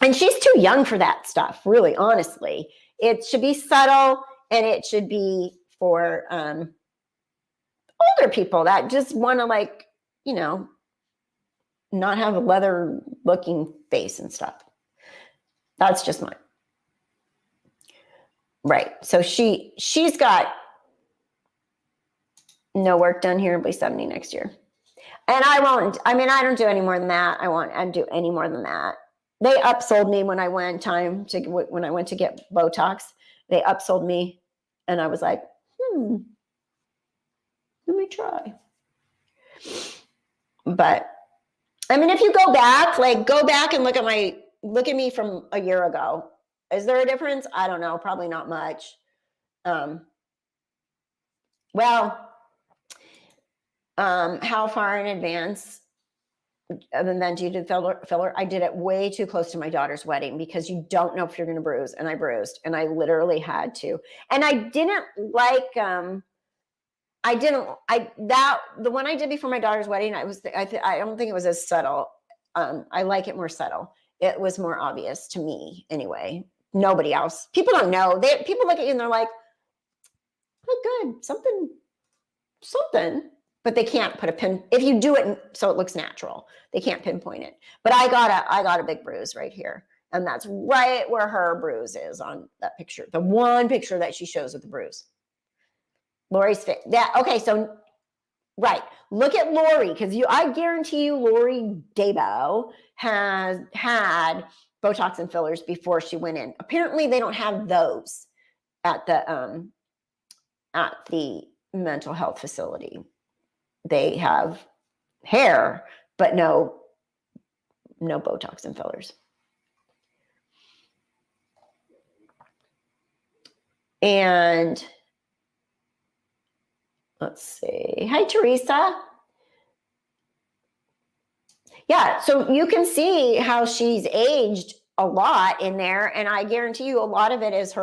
And she's too young for that stuff, really, honestly. It should be subtle and it should be for older people that just want to like, not have a leather looking face and stuff. That's just mine. Right. So she's got no work done here. I'll be 70 next year. And I don't do any more than that. I'd do any more than that. They upsold me when I went to get Botox. They upsold me and I was like, let me try. But I mean, if you go back and look at me from a year ago. Is there a difference? I don't know. Probably not much. How far in advance of an event you did filler? I did it way too close to my daughter's wedding because you don't know if you're going to bruise. And I bruised and I literally had to. And I didn't like, the one I did before my daughter's wedding, I don't think it was as subtle. I like it more subtle. It was more obvious to me anyway. Nobody else. People don't know. People look at you and they're like, "Oh, good, something," but they can't put a pin. If you do it so it looks natural, they can't pinpoint it. But I got a big bruise right here, and that's right where her bruise is on that picture. The one picture that she shows with the bruise. Lori's fit. Okay, so right. Look at Lori, because I guarantee you Lori Dabo has had Botox and fillers before she went in. Apparently they don't have those at the mental health facility. They have hair, but no Botox and fillers. And let's see. Hi, Teresa. Yeah, so you can see how she's aged a lot in there. And I guarantee you a lot of it is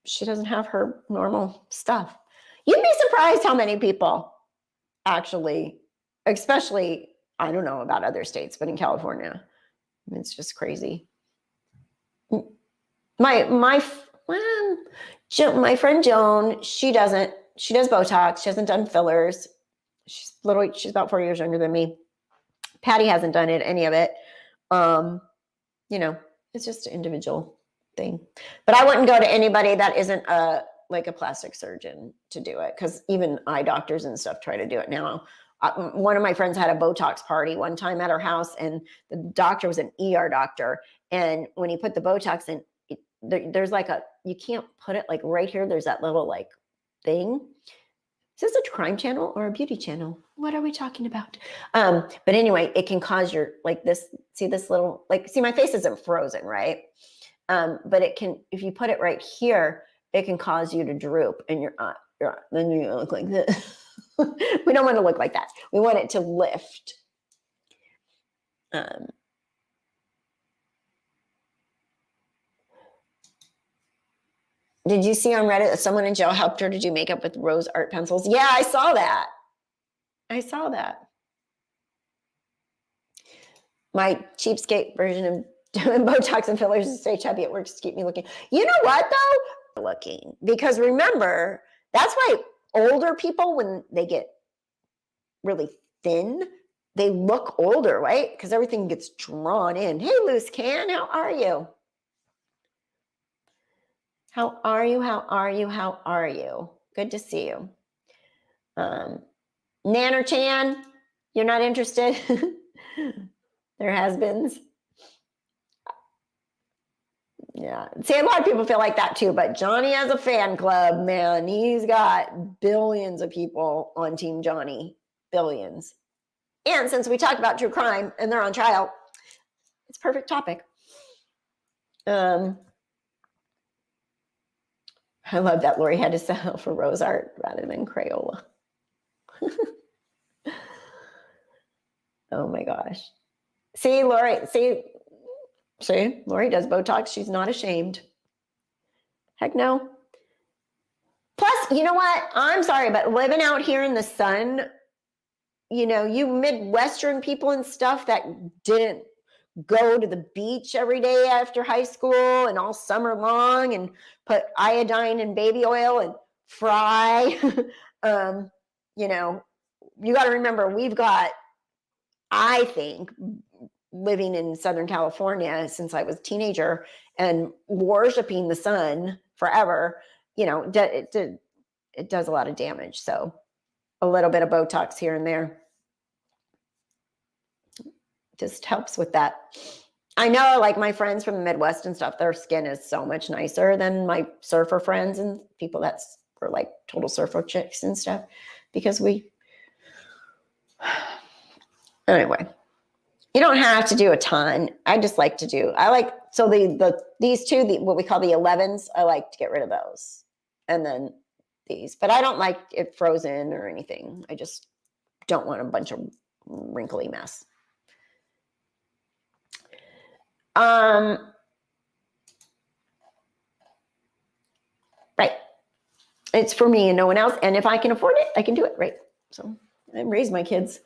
she doesn't have her normal stuff. You'd be surprised how many people actually, especially, I don't know about other states, but in California, it's just crazy. My friend Joan, she does Botox. She hasn't done fillers. She's about 4 years younger than me. Patty hasn't done any of it. It's just an individual thing. But I wouldn't go to anybody that isn't a plastic surgeon to do it, because even eye doctors and stuff try to do it now. One of my friends had a Botox party one time at her house, and the doctor was an ER doctor, And when you put the Botox in, there's like you can't put it like right here. There's that little like thing. Is this a crime channel or a beauty channel? What are we talking about? But anyway, it can cause your, like this, see this little, like, see my face isn't frozen, right? But it can, if you put it right here, it can cause you to droop and then you look like this. We don't want to look like that. We want it to lift. Did you see on Reddit that someone in jail helped her to do makeup with rose art pencils? Yeah, I saw that. My cheapskate version of doing Botox and fillers to stay chubby. It works to keep me looking. You know what, though? Looking. Because remember, that's why older people, when they get really thin, they look older, right? Because everything gets drawn in. Hey, Loose Can, how are you? How are you? How are you? How are you? Good to see you. Nanner Chan, you're not interested? There has been. Yeah. See, a lot of people feel like that too, but Johnny has a fan club, man. He's got billions of people on Team Johnny. Billions. And since we talked about true crime and they're on trial, it's a perfect topic. I love that Lori had to settle for rose art rather than Crayola. Oh my gosh. See, Lori, Lori does Botox. She's not ashamed. Heck no. Plus, you know what? I'm sorry, but living out here in the sun, you know, you Midwestern people and stuff that didn't go to the beach every day after high school and all summer long and put iodine in baby oil and fry. You know, you got to remember, we've got, I think, living in Southern California since I was a teenager and worshiping the sun forever, you know, it does a lot of damage. So a little bit of Botox here and there just helps with that. I know, like my friends from the Midwest and stuff, their skin is so much nicer than my surfer friends and people that were like total surfer chicks and stuff, because anyway, you don't have to do a ton. I just like to do, so these two, what we call the 11s, I like to get rid of those. And then these, but I don't like it frozen or anything. I just don't want a bunch of wrinkly mess. Right. It's for me and no one else. And if I can afford it, I can do it. Right. So I raised my kids.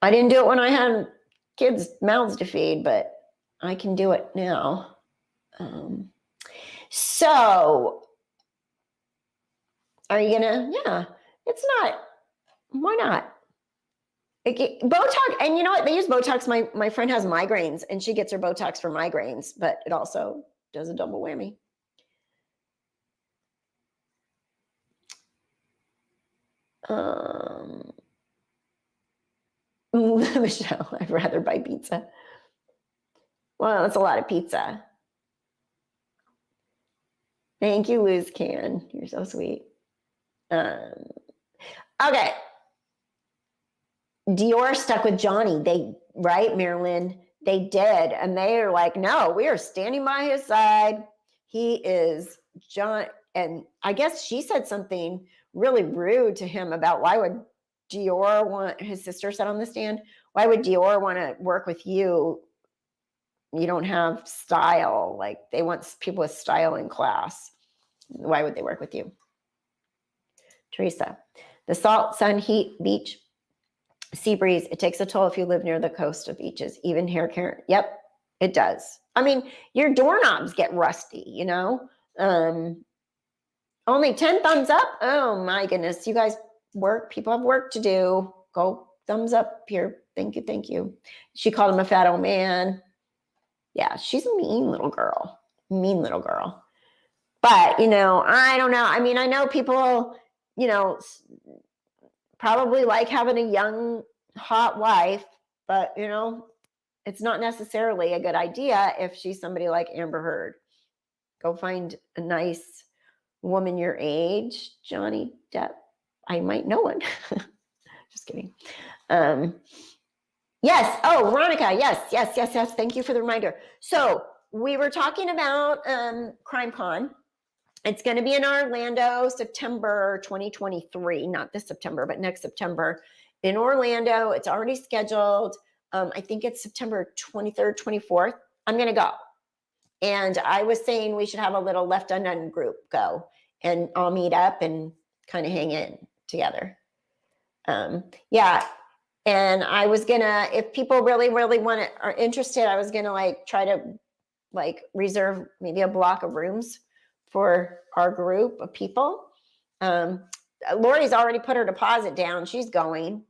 I didn't do it when I had kids' mouths to feed, but I can do it now. So are you gonna? Yeah, it's not. Why not? Botox, and you know what? They use Botox. My friend has migraines, and she gets her Botox for migraines, but it also does a double whammy. Michelle, I'd rather buy pizza. Well, that's a lot of pizza. Thank you, Liz Can. You're so sweet. Okay. Dior stuck with Johnny. Right, Marilyn? They did. And they are like, no, we are standing by his side. He is John. And I guess she said something really rude to him about why would Dior want, his sister said on the stand, why would Dior want to work with you? You don't have style. Like, they want people with style and class. Why would they work with you? Teresa, the salt, sun, heat, beach, sea breeze, it takes a toll if you live near the coast of beaches, even hair care. Yep, it does. I mean, your doorknobs get rusty, you know? Only 10 thumbs up? Oh my goodness. You guys people have work to do. Go thumbs up here. Thank you, thank you. She called him a fat old man. Yeah, she's a mean little girl. Mean little girl. But, you know, I don't know. I mean, I know people, you know, probably like having a young, hot wife, but, you know, it's not necessarily a good idea if she's somebody like Amber Heard. Go find a nice woman your age, Johnny Depp. I might know one. Just kidding. Yes. Oh, Veronica. Yes. Thank you for the reminder. So we were talking about CrimeCon. It's going to be in Orlando, September 2023, not this September, but next September in Orlando. It's already scheduled. I think it's September 23rd, 24th. I'm going to go. And I was saying we should have a little Left Undone group go and all meet up and kind of hang in together. Yeah. And I was going to, if people really want it, are interested, I was going to like try to like reserve maybe a block of rooms for our group of people. Lori's already put her deposit down. She's going.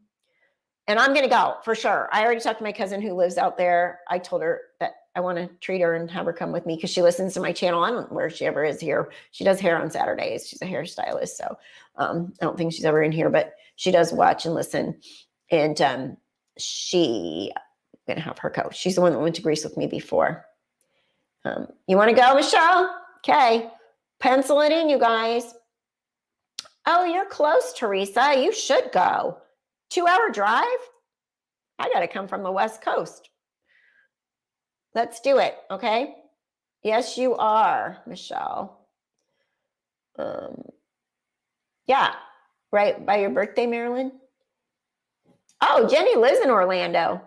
And I'm going to go for sure. I already talked to my cousin who lives out there. I told her that I want to treat her and have her come with me because she listens to my channel. I don't know where she ever is here. She does hair on Saturdays. She's a hairstylist. So I don't think she's ever in here, but she does watch and listen. And I'm going to have her go. She's the one that went to Greece with me before. You want to go, Michelle? Okay. Pencil it in, you guys. Oh, you're close, Teresa. You should go. 2-hour drive? I got to come from the West Coast. Let's do it, okay? Yes, you are, Michelle. Yeah, right by your birthday, Marilyn. Oh, Jenny lives in Orlando.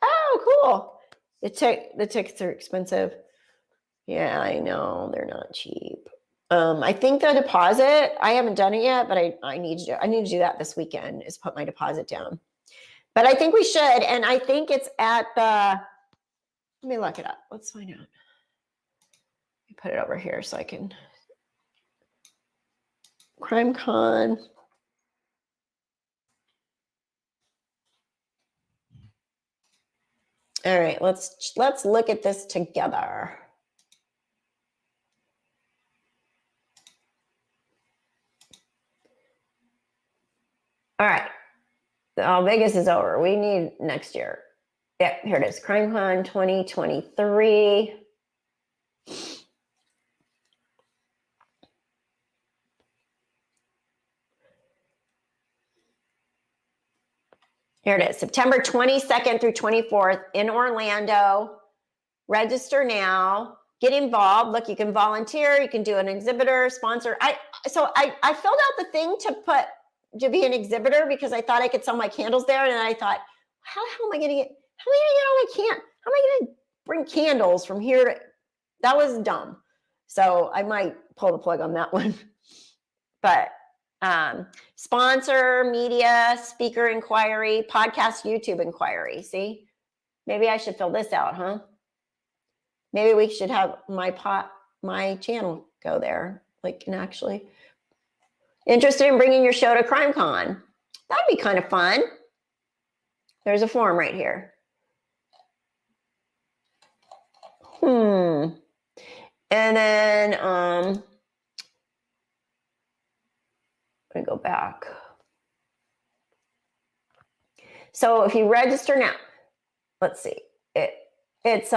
Oh, cool. The tickets are expensive. Yeah, I know. They're not cheap. I think the deposit, I haven't done it yet, but I need to do that this weekend, is put my deposit down. But I think we should. And I think it's at let me look it up. Let's find out. Let me put it over here so I can. CrimeCon. All right, let's look at this together. All right. Oh, Vegas is over. We need next year. Yeah, here it is. CrimeCon 2023. Here it is. September 22nd through 24th in Orlando. Register now. Get involved. Look, you can volunteer. You can do an exhibitor, sponsor. I filled out the thing to be an exhibitor because I thought I could sell my candles there. And I thought, how am I going to get all my how am I going to bring candles from here to, that was dumb. So I might pull the plug on that one. But sponsor, media, speaker inquiry, podcast, YouTube inquiry. See, maybe I should fill this out, huh? Maybe we should have my channel go there. Like, and actually interested in bringing your show to CrimeCon. That'd be kind of fun. There's a form right here. And then I'm gonna go back. So if you register now, let's see. It's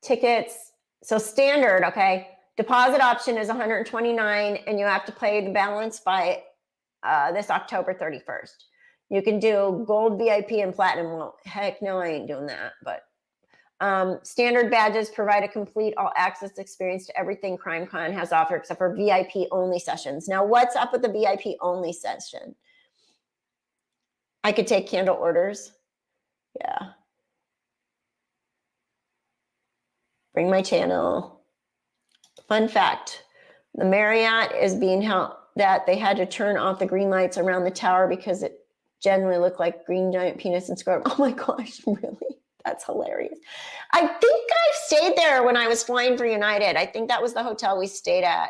tickets. So standard, okay. Deposit option is $129, and you have to pay the balance by this October 31st. You can do gold, VIP, and platinum. Well, heck no, I ain't doing that. But standard badges provide a complete all-access experience to everything CrimeCon has offered, except for VIP-only sessions. Now, what's up with the VIP-only session? I could take candle orders. Yeah. Bring my channel. Fun fact, the Marriott is being held that they had to turn off the green lights around the tower because it generally looked like green giant penis and scrotum. Oh my gosh, really? That's hilarious. I think I stayed there when I was flying for United. I think that was the hotel we stayed at.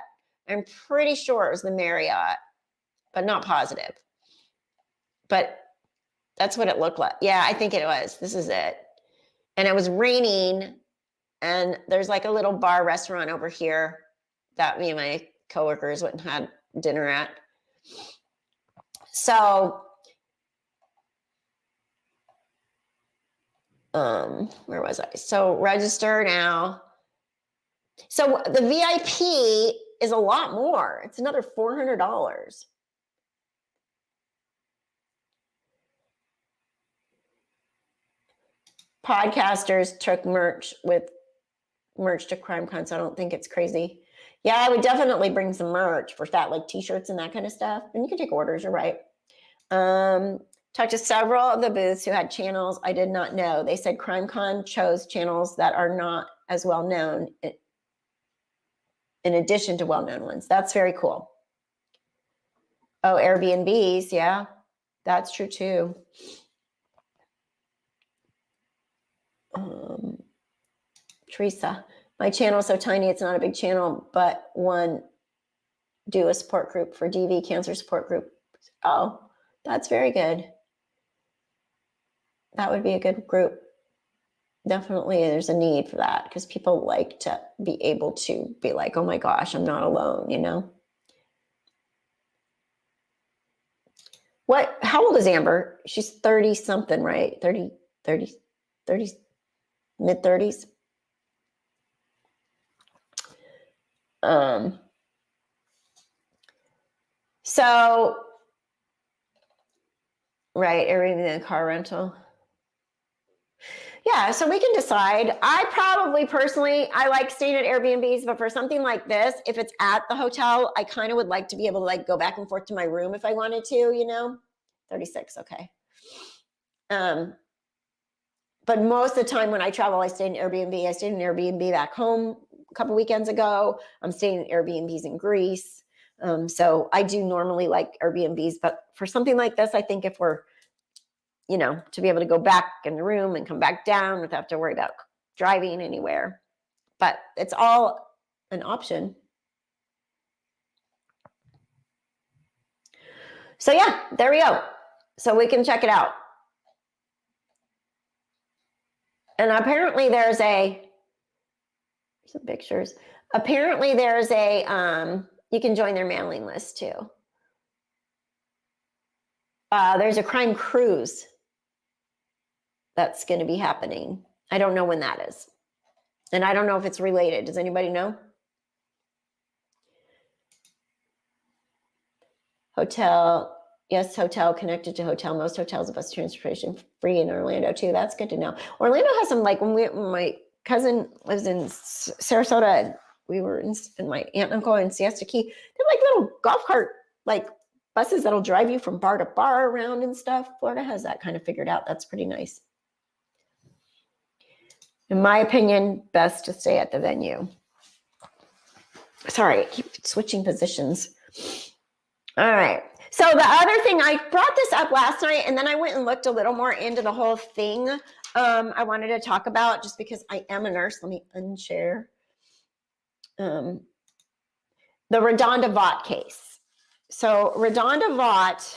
I'm pretty sure it was the Marriott, but not positive. But that's what it looked like. Yeah, I think it was. This is it. And it was raining. And there's like a little bar restaurant over here that me and my coworkers went and had dinner at. So Where was I? So register now. So the VIP is a lot more. It's another $400. Podcasters took merch to CrimeCon, so I don't think it's crazy. Yeah, I would definitely bring some merch for that, like t-shirts and that kind of stuff. And you can take orders, you're right. Talked to several of the booths who had channels I did not know. They said CrimeCon chose channels that are not as well known in addition to well-known ones. That's very cool. Oh, Airbnbs, yeah, that's true too. Teresa, my channel is so tiny, it's not a big channel, but do a support group for DV cancer support group. Oh, that's very good. That would be a good group. Definitely there's a need for that because people like to be able to be like, oh my gosh, I'm not alone, you know? How old is Amber? She's 30 something, right? 30, mid 30s. So, right, everything in the car rental. Yeah, so we can decide. I probably personally, I like staying at Airbnbs, but for something like this, if it's at the hotel, I kind of would like to be able to like go back and forth to my room if I wanted to, you know? 36, okay. But most of the time when I travel, I stay in Airbnb. I stayed in Airbnb back home a couple weekends ago. I'm staying in Airbnbs in Greece. So I do normally like Airbnbs, but for something like this, I think if we're, you know, to be able to go back in the room and come back down without have to worry about driving anywhere. But it's all an option. So yeah, there we go. So we can check it out. And apparently there's some pictures. Apparently there's you can join their mailing list too. There's a crime cruise that's going to be happening. I don't know when that is. And I don't know if it's related. Does anybody know? Hotel. Yes, hotel connected to hotel. Most hotels have bus transportation free in Orlando too. That's good to know. Orlando has some, like when my cousin lives in Sarasota, and we were in my aunt and uncle in Siesta Key. They're like little golf cart, like buses that'll drive you from bar to bar around and stuff. Florida has that kind of figured out. That's pretty nice. In my opinion, best to stay at the venue. Sorry, I keep switching positions. All right. So the other thing, I brought this up last night, and then I went and looked a little more into the whole thing I wanted to talk about just because I am a nurse. Let me unshare. The Redonda Vaught case. So Redonda Vaught,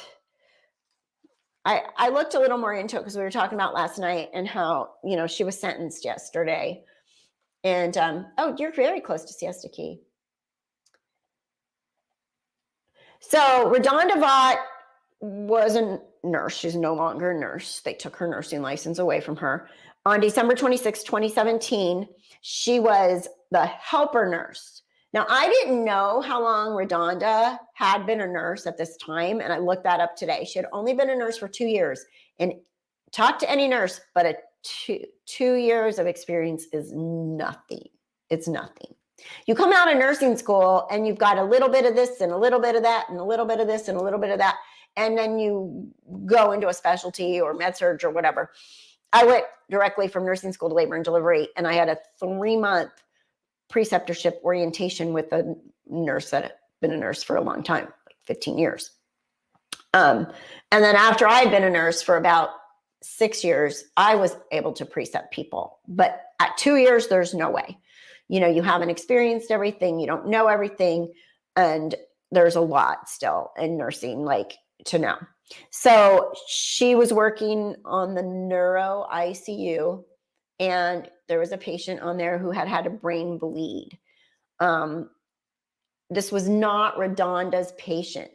I looked a little more into it because we were talking about last night and how, you know, she was sentenced yesterday. And, oh, you're very close to Siesta Key. So Redonda Vaught was a nurse. She's no longer a nurse. They took her nursing license away from her. On December 26, 2017, she was the helper nurse. Now, I didn't know how long Redonda had been a nurse at this time, and I looked that up today. She had only been a nurse for 2 years. And talk to any nurse, but a two years of experience is nothing. It's nothing. You come out of nursing school and you've got a little bit of this and a little bit of that and a little bit of this and a little bit of that. And then you go into a specialty or med surg or whatever. I went directly from nursing school to labor and delivery, and I had a 3-month preceptorship orientation with a nurse that had been a nurse for a long time, like 15 years. And then after I had been a nurse for about 6 years, I was able to precept people. But at 2 years, there's no way. You know, you haven't experienced everything. You don't know everything. And there's a lot still in nursing, like, to know. So she was working on the neuro ICU, and there was a patient on there who had a brain bleed. This was not Redonda's patient.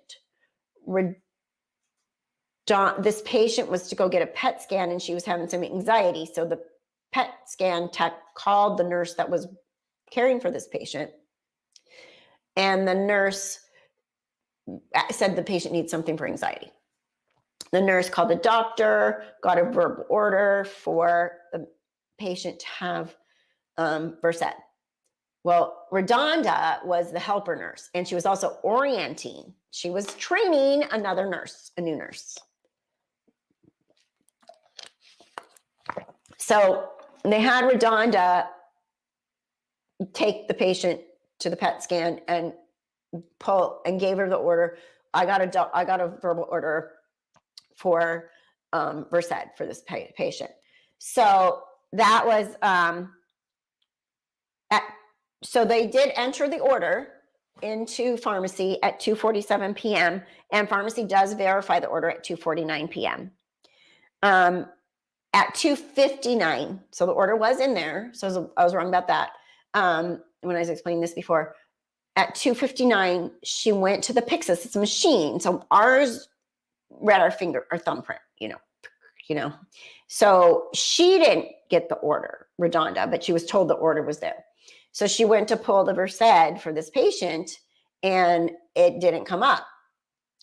this patient was to go get a PET scan and she was having some anxiety. So the PET scan tech called the nurse that was caring for this patient. And the nurse said the patient needs something for anxiety. The nurse called the doctor, got a verbal order for the patient to have Versed. Well, Redonda was the helper nurse, and she was also orienting. She was training another nurse, a new nurse. So they had Redonda take the patient to the PET scan and gave her the order. I got a verbal order for Versed for this patient. So that was so they did enter the order into pharmacy at 2:47 p.m. and pharmacy does verify the order at 2:49 p.m. At 2:59, so the order was in there. So I was wrong about that when I was explaining this before. At 2:59, she went to the Pyxis. It's a machine. So ours read our thumbprint, you know. So she didn't get the order, Redonda, but she was told the order was there. So she went to pull the Versed for this patient and it didn't come up.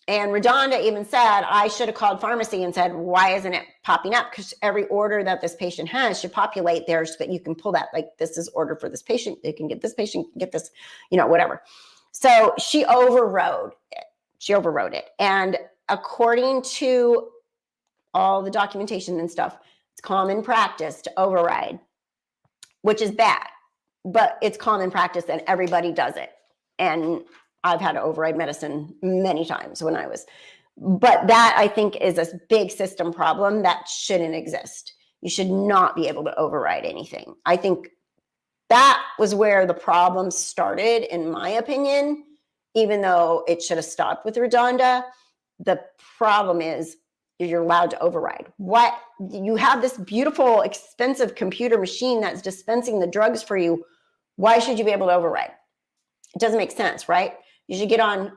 And Redonda even said, I should have called pharmacy and said, why isn't it popping up? Because every order that this patient has should populate there so that you can pull that. Like, this is order for this patient. They can get this patient, get this, whatever. So she overrode it. And according to all the documentation and stuff, it's common practice to override, which is bad. But it's common practice and everybody does it. And I've had to override medicine many times but that I think is a big system problem that shouldn't exist. You should not be able to override anything. I think that was where the problem started, in my opinion, even though it should have stopped with Redonda. The problem is you're allowed to override. What? You have this beautiful, expensive computer machine that's dispensing the drugs for you. Why should you be able to override? It doesn't make sense, right? You should get on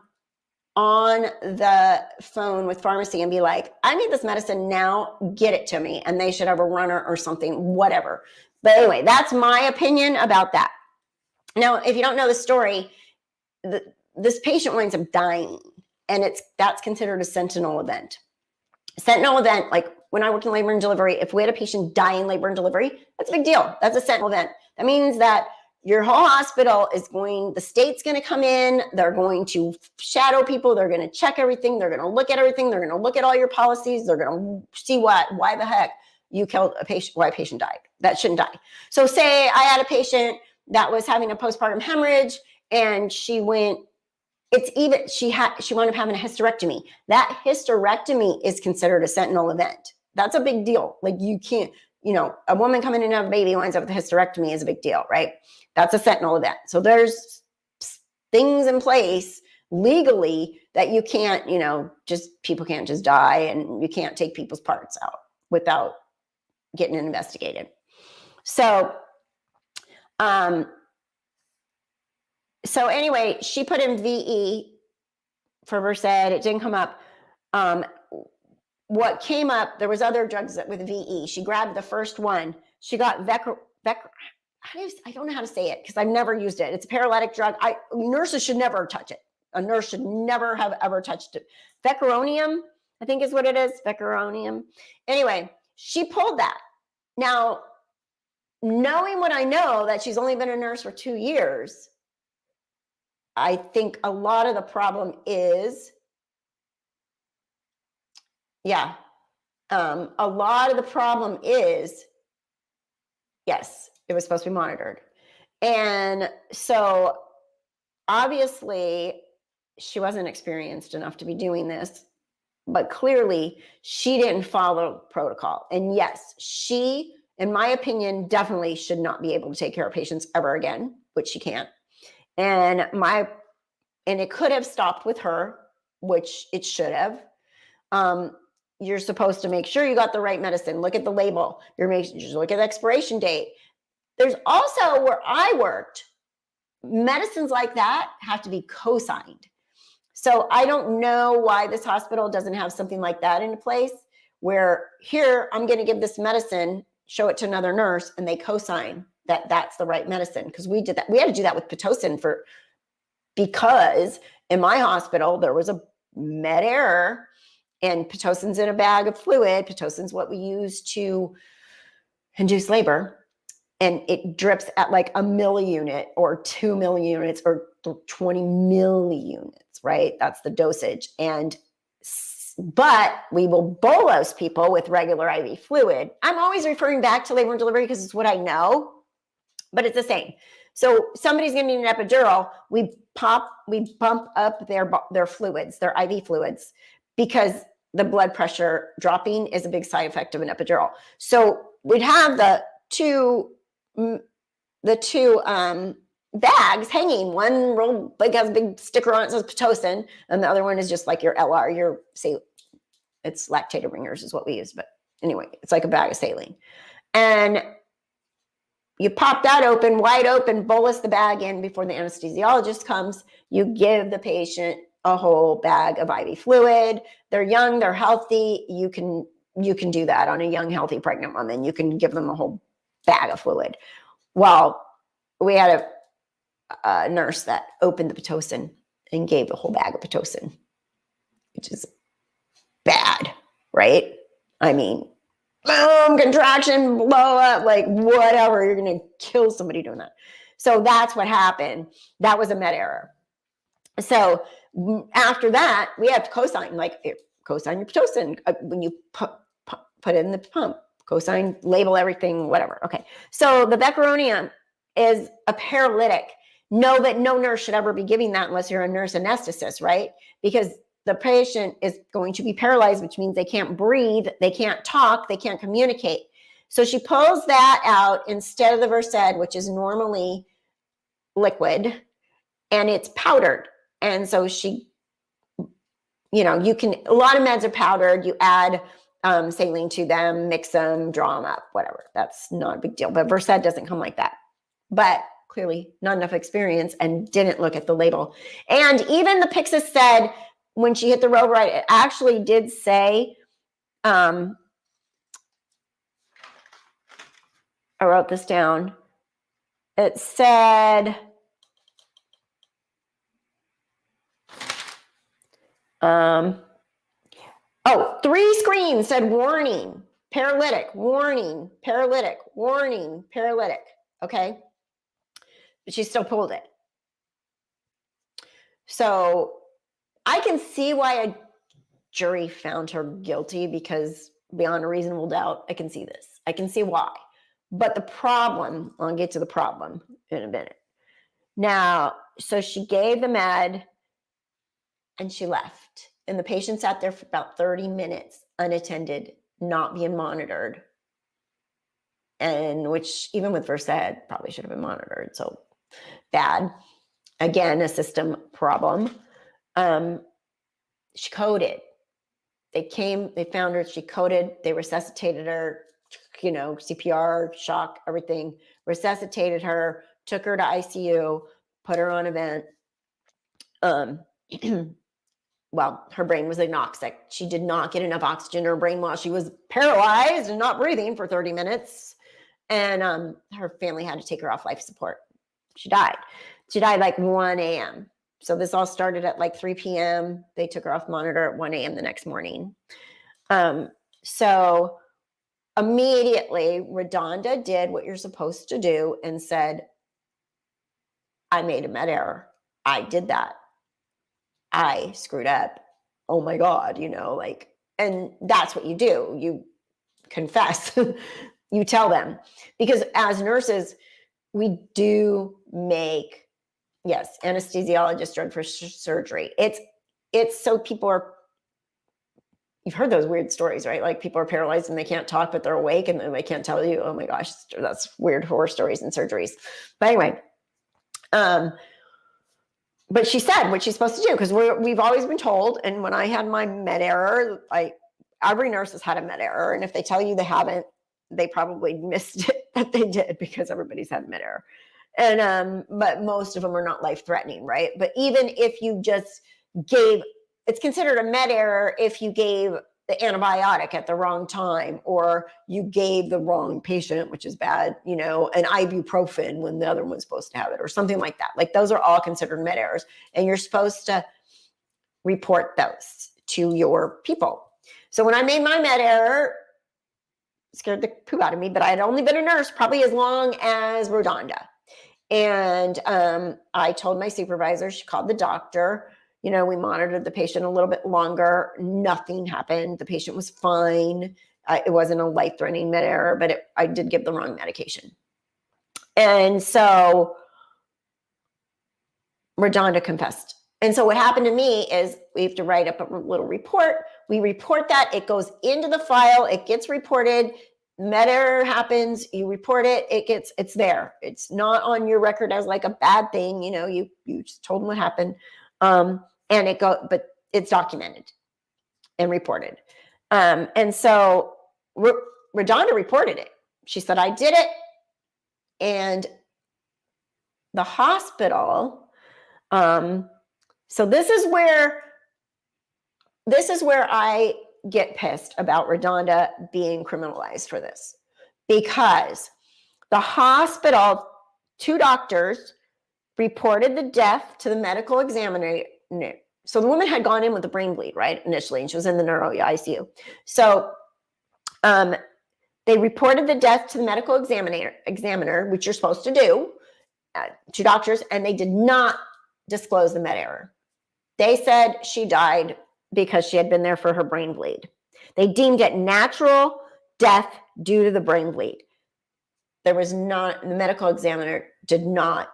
the phone with pharmacy and be like, I need this medicine now, get it to me. And they should have a runner or something, whatever. But anyway, that's my opinion about that. Now, if you don't know the story, this patient winds up dying, and that's considered a sentinel event. Sentinel event, like when I worked in labor and delivery, if we had a patient die in labor and delivery, that's a big deal. That's a sentinel event. That means that your whole hospital the state's going to come in. They're going to shadow people. They're going to check everything. They're going to look at everything. They're going to look at all your policies. They're going to see why the heck you killed a patient, why a patient died. That shouldn't die. So say I had a patient that was having a postpartum hemorrhage and she wound up having a hysterectomy. That hysterectomy is considered a sentinel event. That's a big deal. Like, you can't, a woman coming in and have a baby winds up with a hysterectomy is a big deal, right? That's a sentinel event. So there's things in place legally that you can't, people can't just die, and you can't take people's parts out without getting investigated. So, anyway, she put in VE for Versed. It didn't come up. What came up, there was other drugs with VE. She grabbed the first one. She got I don't know how to say it because I've never used it. It's a paralytic drug. Nurses should never touch it. A nurse should never have ever touched it. Vecuronium, I think is what it is. Vecuronium. Anyway, she pulled that. Now, knowing what I know, that she's only been a nurse for 2 years, I think a lot of the problem is, yes, it was supposed to be monitored. And so obviously she wasn't experienced enough to be doing this, but clearly she didn't follow protocol. And yes, she, in my opinion, definitely should not be able to take care of patients ever again, which she can't. And it could have stopped with her, which it should have. You're supposed to make sure you got the right medicine. Look at the label. Just look at the expiration date. There's also, where I worked, medicines like that have to be co-signed. So I don't know why this hospital doesn't have something like that in place where here I'm going to give this medicine, show it to another nurse, and they co-sign that that's the right medicine. Because we did that. We had to do that with Pitocin because in my hospital there was a med error, and Pitocin's in a bag of fluid. Pitocin's what we use to induce labor, and it drips at like a milli-unit or 2 milliunits or 20 milli-units, right? That's the dosage. But we will bolus people with regular IV fluid. I'm always referring back to labor and delivery because it's what I know, but it's the same. So somebody's going to need an epidural. We bump up their fluids, their IV fluids, because the blood pressure dropping is a big side effect of an epidural. So we'd have the two bags hanging. One real big has a big sticker on it that says Pitocin, and the other one is just like your LR, it's lactated ringers is what we use. But anyway, it's like a bag of saline. And you pop that open, wide open, bolus the bag in before the anesthesiologist comes. You give the patient a whole bag of IV fluid. They're young, they're healthy. You can do that on a young, healthy, pregnant woman. You can give them a whole bag of fluid. Well, we had a nurse that opened the Pitocin and gave a whole bag of Pitocin, which is bad, right? I mean, boom, contraction, blow up, like whatever. You're going to kill somebody doing that. So that's what happened. That was a med error. So after that, we have to co-sign, like co-sign your Pitocin when you put it in the pump, co-sign, label everything, whatever. Okay. So the becuronium is a paralytic. Know that no nurse should ever be giving that unless you're a nurse anesthetist, right? Because the patient is going to be paralyzed, which means they can't breathe, they can't talk, they can't communicate. So she pulls that out instead of the Versed, which is normally liquid, and it's powdered. And so she, a lot of meds are powdered. You add saline to them, mix them, draw them up, whatever. That's not a big deal. But Versed doesn't come like that. But clearly not enough experience and didn't look at the label. And even the Pyxis said when she hit the road right, it actually did say, I wrote this down. It said, 3 screens said warning, paralytic, warning, paralytic, warning, paralytic. Okay. But she still pulled it. So I can see why a jury found her guilty, because beyond a reasonable doubt, I can see this. I can see why. But the problem, I'll get to the problem in a minute. Now, so she gave the med and she left. And the patient sat there for about 30 minutes unattended, not being monitored. And which even with Versed probably should have been monitored. So bad. Again, a system problem. She coded. They found her, she coded, they resuscitated her, CPR, shock, everything, resuscitated her, took her to ICU, put her on a vent. Well, her brain was anoxic. She did not get enough oxygen in her brain while she was paralyzed and not breathing for 30 minutes. And her family had to take her off life support. She died. She died like 1 a.m. So this all started at like 3 p.m. They took her off monitor at 1 a.m. the next morning. So immediately, Redonda did what you're supposed to do and said, I made a med error. I did that. I screwed up. Oh my God, and that's what you do. You confess, you tell them, because as nurses, we do make, yes, anesthesiologist drug for surgery. It's so you've heard those weird stories, right? Like people are paralyzed and they can't talk, but they're awake and they can't tell you, oh my gosh, that's weird horror stories in surgeries. But anyway, but she said what she's supposed to do, because we've always been told, and when I had my med error, every nurse has had a med error, and if they tell you they haven't, they probably missed it, but they did, because everybody's had a med error. And but most of them are not life-threatening, right? But even if you just it's considered a med error if you gave the antibiotic at the wrong time, or you gave the wrong patient, which is bad, an ibuprofen when the other one's supposed to have it, or something like that. Like, those are all considered med errors, and you're supposed to report those to your people. So when I made my med error, scared the poo out of me, but I had only been a nurse probably as long as Rodonda. And I told my supervisor, she called the doctor. We monitored the patient a little bit longer. Nothing happened. The patient was fine. It wasn't a life-threatening med error, but I did give the wrong medication. And so Rodonda confessed. And so what happened to me is we have to write up a little report. We report that. It goes into the file. It gets reported. Med error happens. You report it. It's there. It's not on your record as like a bad thing. You just told them what happened. But it's documented and reported. And so Rodonda reported it. She said, I did it. And the hospital, so this is where I get pissed about Rodonda being criminalized for this, because the hospital, 2 doctors reported the death to the medical examiner. So the woman had gone in with a brain bleed, right, initially, and she was in the neuro ICU. So they reported the death to the medical examiner, which you're supposed to do, 2 doctors, and they did not disclose the med error. They said she died because she had been there for her brain bleed. They deemed it natural death due to the brain bleed. The medical examiner did not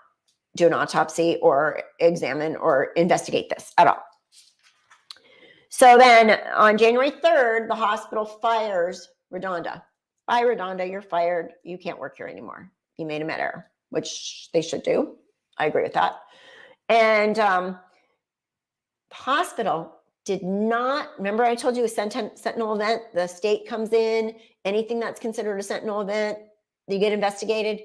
do an autopsy or examine or investigate this at all. So then on January 3rd, the hospital fires Rodonda. Bye, Rodonda, you're fired. You can't work here anymore. You made a med error, which they should do. I agree with that. And the hospital did not, remember I told you a sentinel event, the state comes in, anything that's considered a sentinel event, you get investigated.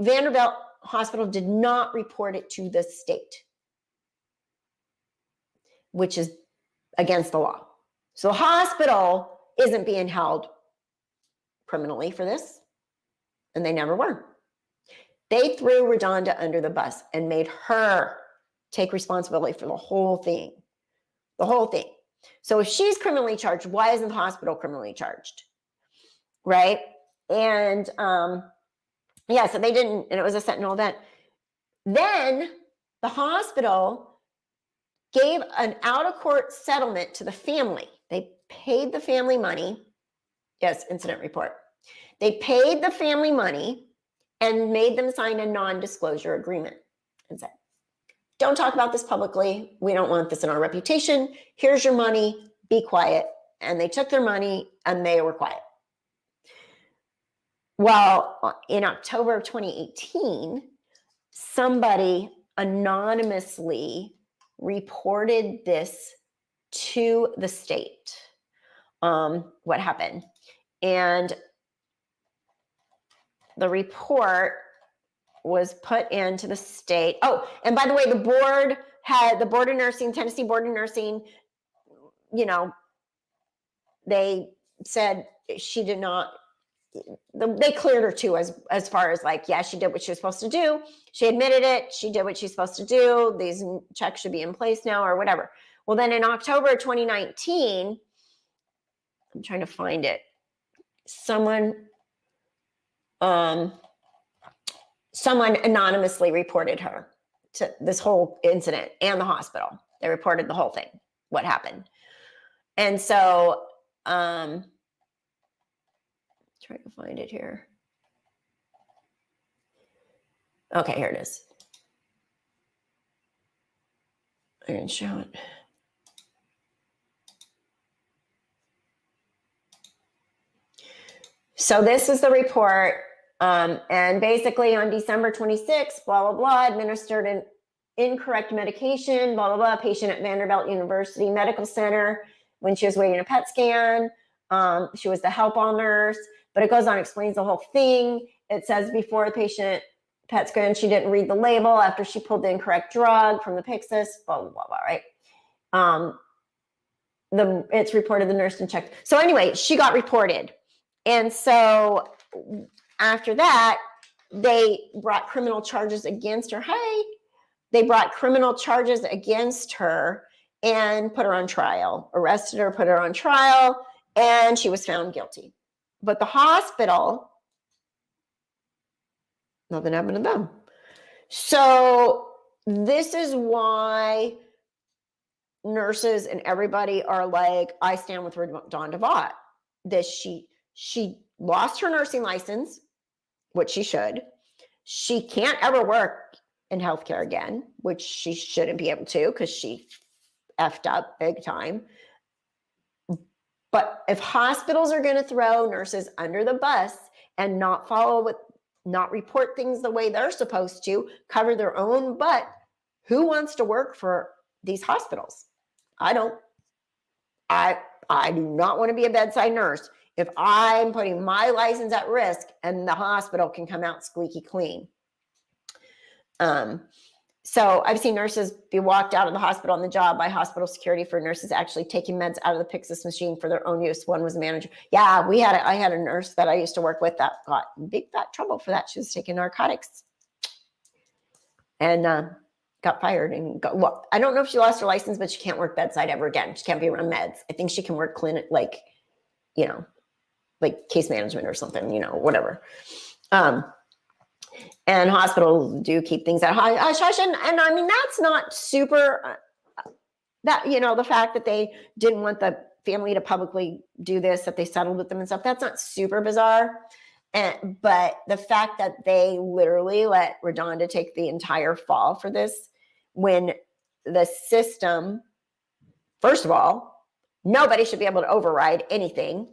Vanderbilt Hospital did not report it to the state, which is against the law. So the hospital isn't being held criminally for this, and they never were. They threw Rodonda under the bus and made her take responsibility for the whole thing. The whole thing. So if she's criminally charged, why isn't the hospital criminally charged? Right? And so they didn't, and it was a sentinel event. Then the hospital gave an out-of-court settlement to the family. They paid the family money. Yes, incident report. They paid the family money and made them sign a non-disclosure agreement and said, don't talk about this publicly. We don't want this in our reputation. Here's your money. Be quiet. And they took their money and they were quiet. Well, in October of 2018, somebody anonymously reported this to the state, what happened. And the report was put into the state. Oh, and by the way, the Board of Nursing, Tennessee Board of Nursing, they said she did not, they cleared her too, as far as like, yeah, she did what she was supposed to do. She admitted it. She did what she's supposed to do. These checks should be in place now or whatever. Well, then in October of 2019, I'm trying to find it. Someone anonymously reported her to this whole incident and the hospital. They reported the whole thing, what happened. And so, trying to find it here. Okay, here it is. I can show it. So this is the report. And basically on December 26th, blah, blah, blah, administered an incorrect medication, blah, blah, blah, patient at Vanderbilt University Medical Center when she was waiting a PET scan. She was the help-all nurse, but it goes on, explains the whole thing. It says before the patient PET scan, she didn't read the label after she pulled the incorrect drug from the Pyxis, blah, blah, blah, blah, right? It's reported the nurse didn't check. So anyway, she got reported. And so after that, they brought criminal charges against her. They brought criminal charges against her and put her on trial, arrested her, put her on trial, and she was found guilty. But the hospital, nothing happened to them. So this is why nurses and everybody are like, I stand with Dawn DeVot. That she lost her nursing license, which she should. She can't ever work in healthcare again, which she shouldn't be able to because she effed up big time. But if hospitals are going to throw nurses under the bus and not report things the way they're supposed to, cover their own butt, who wants to work for these hospitals? I don't. I do not want to be a bedside nurse if I'm putting my license at risk and the hospital can come out squeaky clean. So I've seen nurses be walked out of the hospital on the job by hospital security for nurses actually taking meds out of the Pyxis machine for their own use. One was a manager. Yeah, I had a nurse that I used to work with that got in big fat trouble for that. She was taking narcotics and got fired well, I don't know if she lost her license, but she can't work bedside ever again. She can't be around meds. I think she can work clinic, like case management or something, whatever. And hospitals do keep things at hush hush. And I mean, that's not super, the fact that they didn't want the family to publicly do this, that they settled with them and stuff, that's not super bizarre. But the fact that they literally let Redonda take the entire fall for this, when the system, first of all, nobody should be able to override anything.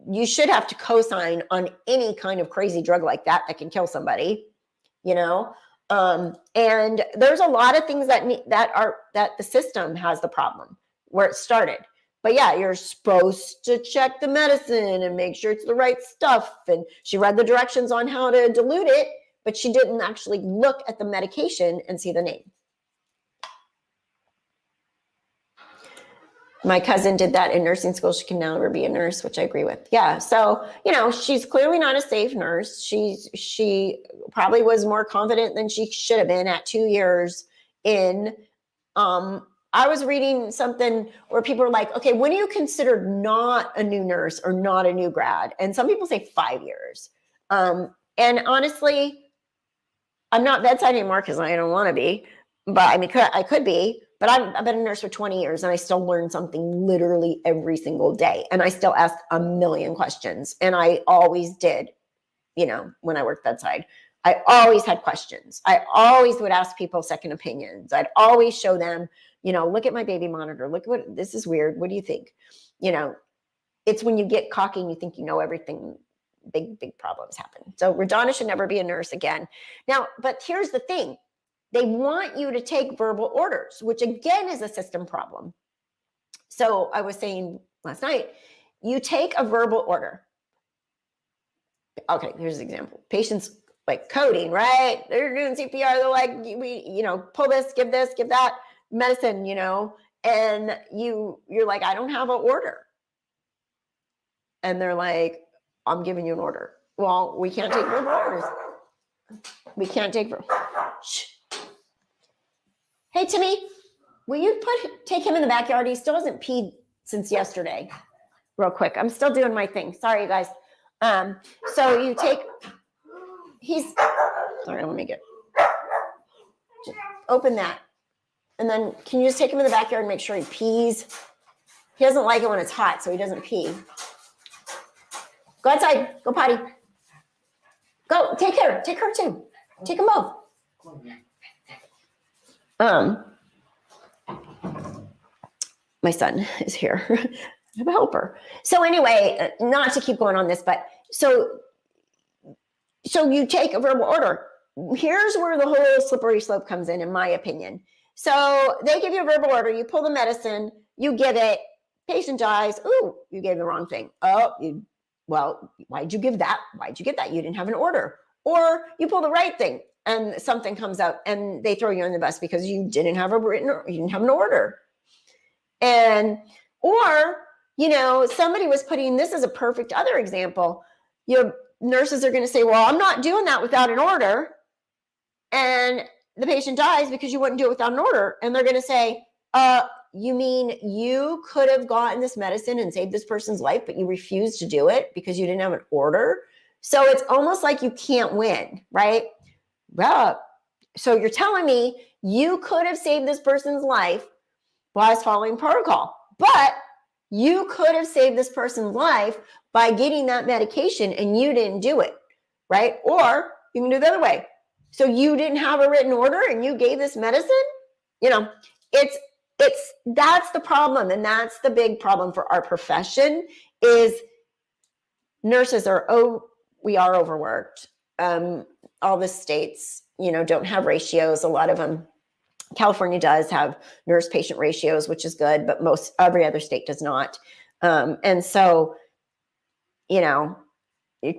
You should have to co-sign on any kind of crazy drug like that can kill somebody, and there's a lot of things that the system has the problem where it started. But yeah, you're supposed to check the medicine and make sure it's the right stuff. And she read the directions on how to dilute it, but she didn't actually look at the medication and see the name. My cousin did that in nursing school. She can never be a nurse, which I agree with. Yeah. So, she's clearly not a safe nurse. She probably was more confident than she should have been at 2 years in. I was reading something where people are like, okay, when are you considered not a new nurse or not a new grad? And some people say 5 years. And honestly, I'm not bedside anymore because I don't want to be, but I mean, I could be. But I've been a nurse for 20 years and I still learn something literally every single day. And I still ask a million questions. And I always did, when I worked bedside. I always had questions. I always would ask people second opinions. I'd always show them, look at my baby monitor. Look what, this is weird. What do you think? It's when you get cocky and you think you know everything, big problems happen. So Redonda should never be a nurse again. Now, but here's the thing. They want you to take verbal orders, which again is a system problem. So I was saying last night, you take a verbal order. Okay, here's an example. Patients like coding, right? They're doing CPR. They're like, pull this, give that medicine, and you're like, I don't have an order. And they're like, I'm giving you an order. Well, we can't take verbal orders. We can't take verbal. Shh. Hey, Timmy, will you take him in the backyard? He still hasn't peed since yesterday. Real quick. I'm still doing my thing. Sorry, you guys. So you take, sorry, let me open that. And then can you just take him in the backyard and make sure he pees? He doesn't like it when it's hot, so he doesn't pee. Go outside. Go potty. Go. Take her too. Take them both. My son is here. I have a helper. So anyway, not to keep going on this, but so you take a verbal order. Here's where the whole slippery slope comes in my opinion. So they give you a verbal order. You pull the medicine. You give it. Patient dies. Ooh, you gave the wrong thing. Well, why'd you give that? Why'd you get that? You didn't have an order. Or you pull the right thing and something comes out and they throw you on the bus because you didn't have an order. Or, somebody was putting, this is a perfect other example. Nurses are going to say, well, I'm not doing that without an order. And the patient dies because you wouldn't do it without an order. And they're going to say, you mean you could have gotten this medicine and saved this person's life, but you refused to do it because you didn't have an order? So it's almost like you can't win, right? Well, so you're telling me you could have saved this person's life while following protocol, but you could have saved this person's life by getting that medication and you didn't do it, right? Or you can do it the other way. So you didn't have a written order and you gave this medicine? That's the problem. And that's the big problem for our profession is nurses we are overworked. All the states, don't have ratios. A lot of them, California does have nurse patient ratios, which is good, but every other state does not. And so, you're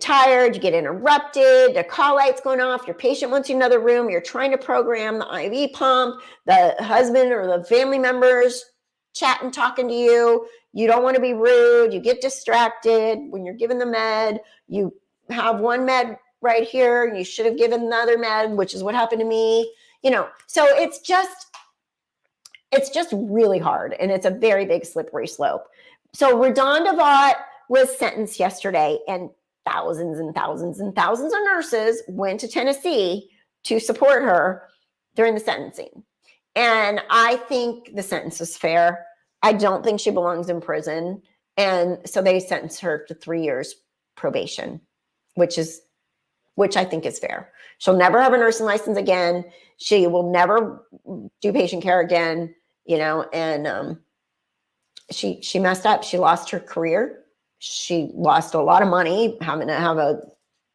tired, you get interrupted, the call light's going off, your patient wants you in another room, you're trying to program the IV pump, the husband or the family members chatting, talking to you. You don't want to be rude. You get distracted when you're given the med. You have one med right here. You should have given another med, which is what happened to me. So it's just really hard. And it's a very big slippery slope. So Redonda was sentenced yesterday, and thousands and thousands and thousands of nurses went to Tennessee to support her during the sentencing. And I think the sentence is fair. I don't think she belongs in prison. And so they sentenced her to 3 years probation, which I think is fair. She'll never have a nursing license again. She will never do patient care again, and she messed up. She lost her career. She lost a lot of money having to have a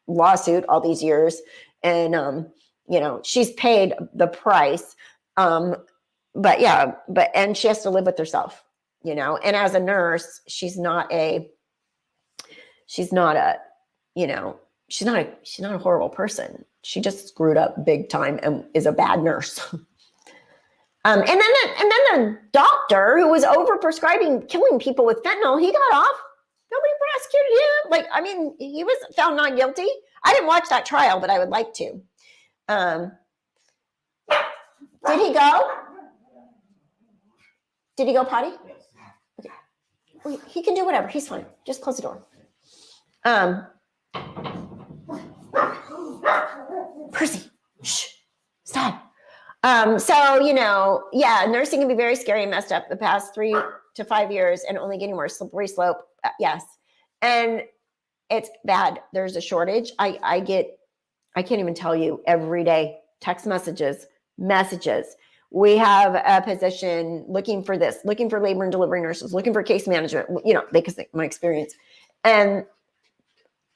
lawsuit all these years. And, she's paid the price. And she has to live with herself, and as a nurse, she's not a horrible person. She just screwed up big time and is a bad nurse. And then the doctor who was overprescribing, killing people with fentanyl, he got off. Nobody prosecuted him. He was found not guilty. I didn't watch that trial, but I would like to. Did he go? Did he go potty? Yes. Okay. Well, he can do whatever. He's fine. Just close the door. Percy, shh, stop. Nursing can be very scary and messed up the past 3 to 5 years and only getting more slippery slope. Yes. And it's bad. There's a shortage. I can't even tell you every day, text messages. We have a position looking for this, looking for labor and delivery nurses, looking for case management, because of my experience. And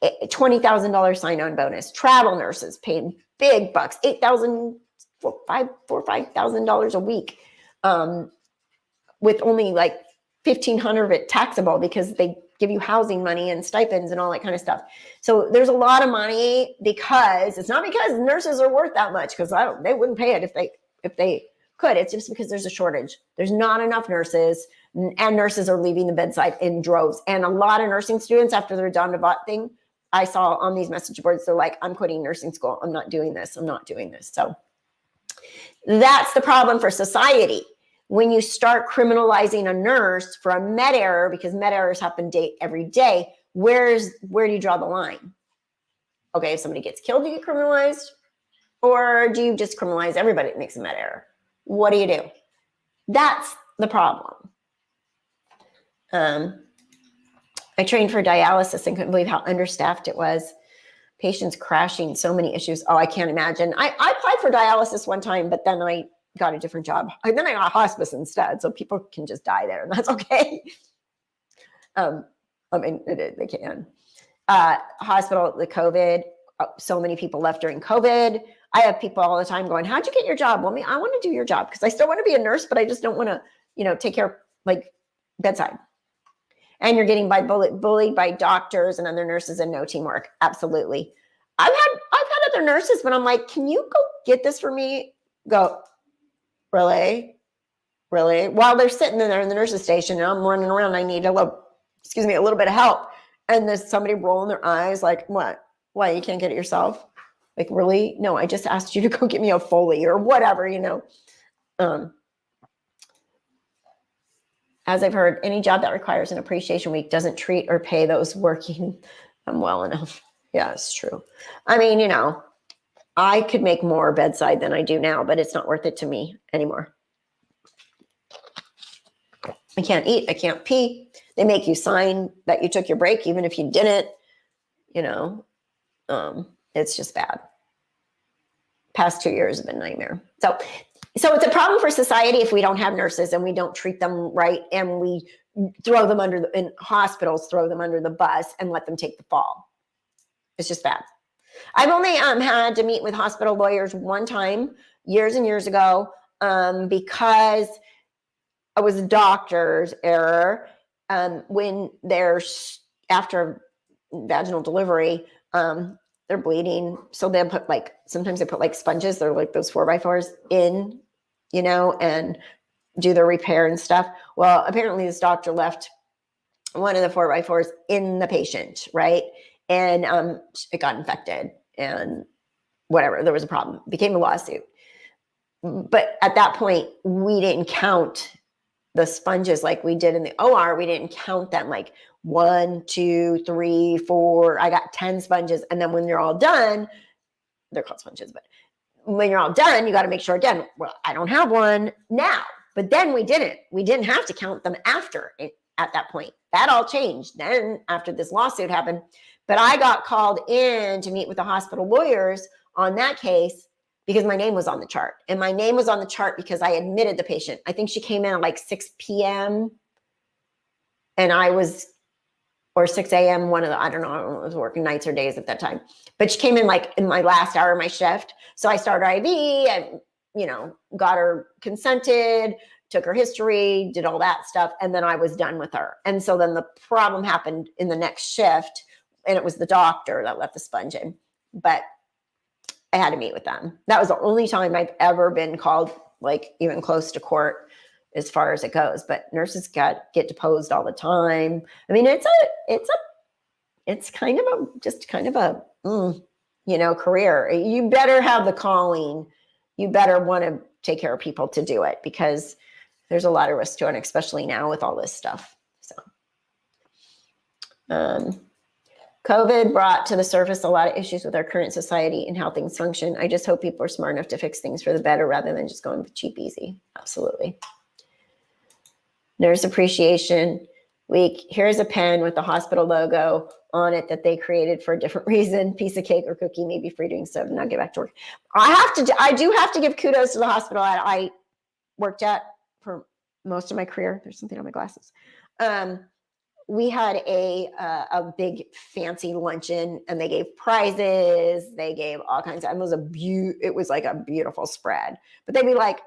$20,000 sign-on bonus. Travel nurses paid big bucks, $8,000, $5,000 a week, with only like $1,500 of it taxable because they give you housing money and stipends and all that kind of stuff. So there's a lot of money because it's not because nurses are worth that much, because they wouldn't pay it if they could. It's just because there's a shortage. There's not enough nurses, and nurses are leaving the bedside in droves. And a lot of nursing students, after the Redonda thing, I saw on these message boards, they're like, I'm quitting nursing school. I'm not doing this. So that's the problem for society. When you start criminalizing a nurse for a med error, because med errors happen every day, where do you draw the line? Okay, if somebody gets killed, do you get criminalized? Or do you just criminalize everybody that makes a med error? What do you do? That's the problem. I trained for dialysis and couldn't believe how understaffed it was. Patients crashing, so many issues. Oh, I can't imagine. I applied for dialysis one time, but then I got a different job. And then I got hospice instead, so people can just die there, and that's okay. They can. Hospital, the COVID, so many people left during COVID. I have people all the time going, how'd you get your job? Well, I want to do your job because I still want to be a nurse, but I just don't want to, take care of bedside. And you're getting bullied by doctors and other nurses and no teamwork. Absolutely. I've had other nurses, but I'm like, can you go get this for me? Go, really? Really? While they're sitting there in the nurse's station and I'm running around, I need a little bit of help. And there's somebody rolling their eyes like, what? Why, you can't get it yourself? Like, really? No, I just asked you to go get me a Foley or whatever, As I've heard, any job that requires an appreciation week doesn't treat or pay those working them well enough. Yeah, it's true. I mean, I could make more bedside than I do now, but it's not worth it to me anymore. I can't eat. I can't pee. They make you sign that you took your break, even if you didn't, it's just bad. Past 2 years have been a nightmare. So it's a problem for society if we don't have nurses and we don't treat them right. And we throw them in hospitals, throw them under the bus and let them take the fall. It's just bad. I've only had to meet with hospital lawyers one time years and years ago because it was a doctor's error when there's after vaginal delivery, they're bleeding. So they'll sometimes they put sponges. They're like those 4x4s in, and do the repair and stuff. Well, apparently this doctor left one of the 4x4s in the patient, right? And it got infected and whatever. There was a problem. It became a lawsuit. But at that point, we didn't count the sponges like we did in the OR. We didn't count them 1, 2, 3, 4. I got 10 sponges. And then when you're all done, they're called sponges, but when you're all done, you got to make sure again, well, I don't have one now, but then we didn't have to count them at that point. That all changed then after this lawsuit happened. But I got called in to meet with the hospital lawyers on that case because my name was on the chart. And my name was on the chart because I admitted the patient. I think she came in at 6 p.m. and or 6 a.m. I don't know, I was working nights or days at that time. But she came in in my last hour of my shift. So I started IV and, got her consented, took her history, did all that stuff. And then I was done with her. And so then the problem happened in the next shift. And it was the doctor that left the sponge in. But I had to meet with them. That was the only time I've ever been called even close to court as far as it goes. But nurses get deposed all the time. I mean, it's kind of a career. You better have the calling. You better want to take care of people to do it because there's a lot of risk to it, especially now with all this stuff. So, COVID brought to the surface a lot of issues with our current society and how things function. I just hope people are smart enough to fix things for the better rather than just going cheap, easy. Absolutely. Nurse Appreciation Week. Here's a pen with the hospital logo on it that they created for a different reason. Piece of cake or cookie, maybe free doing so. Now get back to work. I do have to give kudos to the hospital I worked at for most of my career. There's something on my glasses. We had a big fancy luncheon and they gave prizes. They gave all kinds of, it was like a beautiful spread, but they'd be like,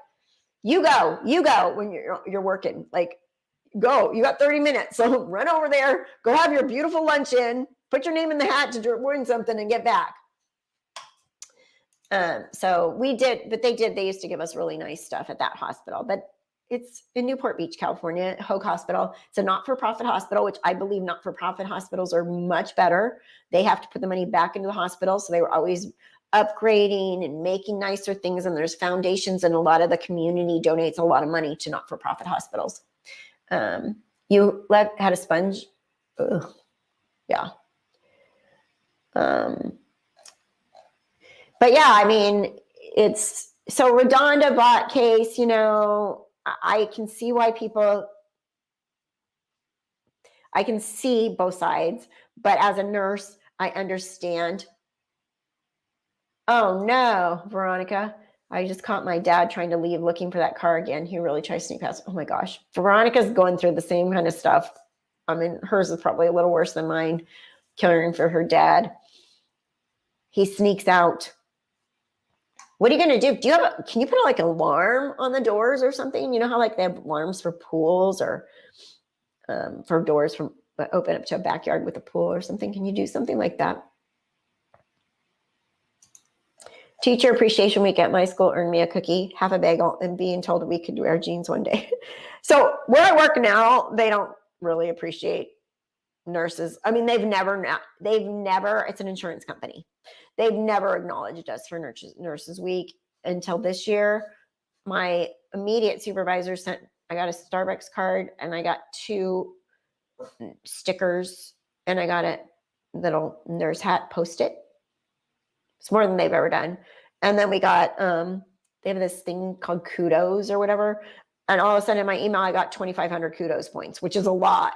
you go when you're working, go, you got 30 minutes. So run over there, go have your beautiful luncheon, put your name in the hat to win something and get back. So we did, but they used to give us really nice stuff at that hospital, but it's in Newport Beach, California, Hoag Hospital. It's a not-for-profit hospital, which I believe not-for-profit hospitals are much better. They have to put the money back into the hospital. So they were always upgrading and making nicer things. And there's foundations and a lot of the community donates a lot of money to not-for-profit hospitals. You had a sponge. Ugh. Yeah. But yeah, I mean, it's so Redonda bot case, I can see why I can see both sides, but as a nurse, I understand. Oh no, Veronica, I just caught my dad trying to leave looking for that car again. He really tries to sneak past. Oh my gosh. Veronica's going through the same kind of stuff. I mean, hers is probably a little worse than mine, caring for her dad. He sneaks out. What are you going to do? Can you put an alarm on the doors or something? You know how they have alarms for pools or for doors from open up to a backyard with a pool or something? Can you do something like that? Teacher appreciation week at my school earned me a cookie, half a bagel, and being told we could wear jeans one day. So where I work now, they don't really appreciate nurses. I mean, they've never, it's an insurance company. They've never acknowledged us for nurses week until this year. My immediate supervisor I got a Starbucks card and I got 2 stickers and I got a little nurse hat Post-it. It's more than they've ever done. And then we got, they have this thing called kudos or whatever. And all of a sudden in my email, I got 2,500 kudos points, which is a lot.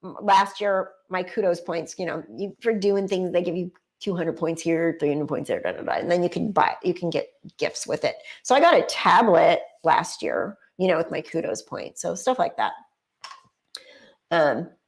Last year, my kudos points, for doing things, they give you 200 points here, 300 points there, and then you can get gifts with it. So I got a tablet last year, with my kudos points. So stuff like that.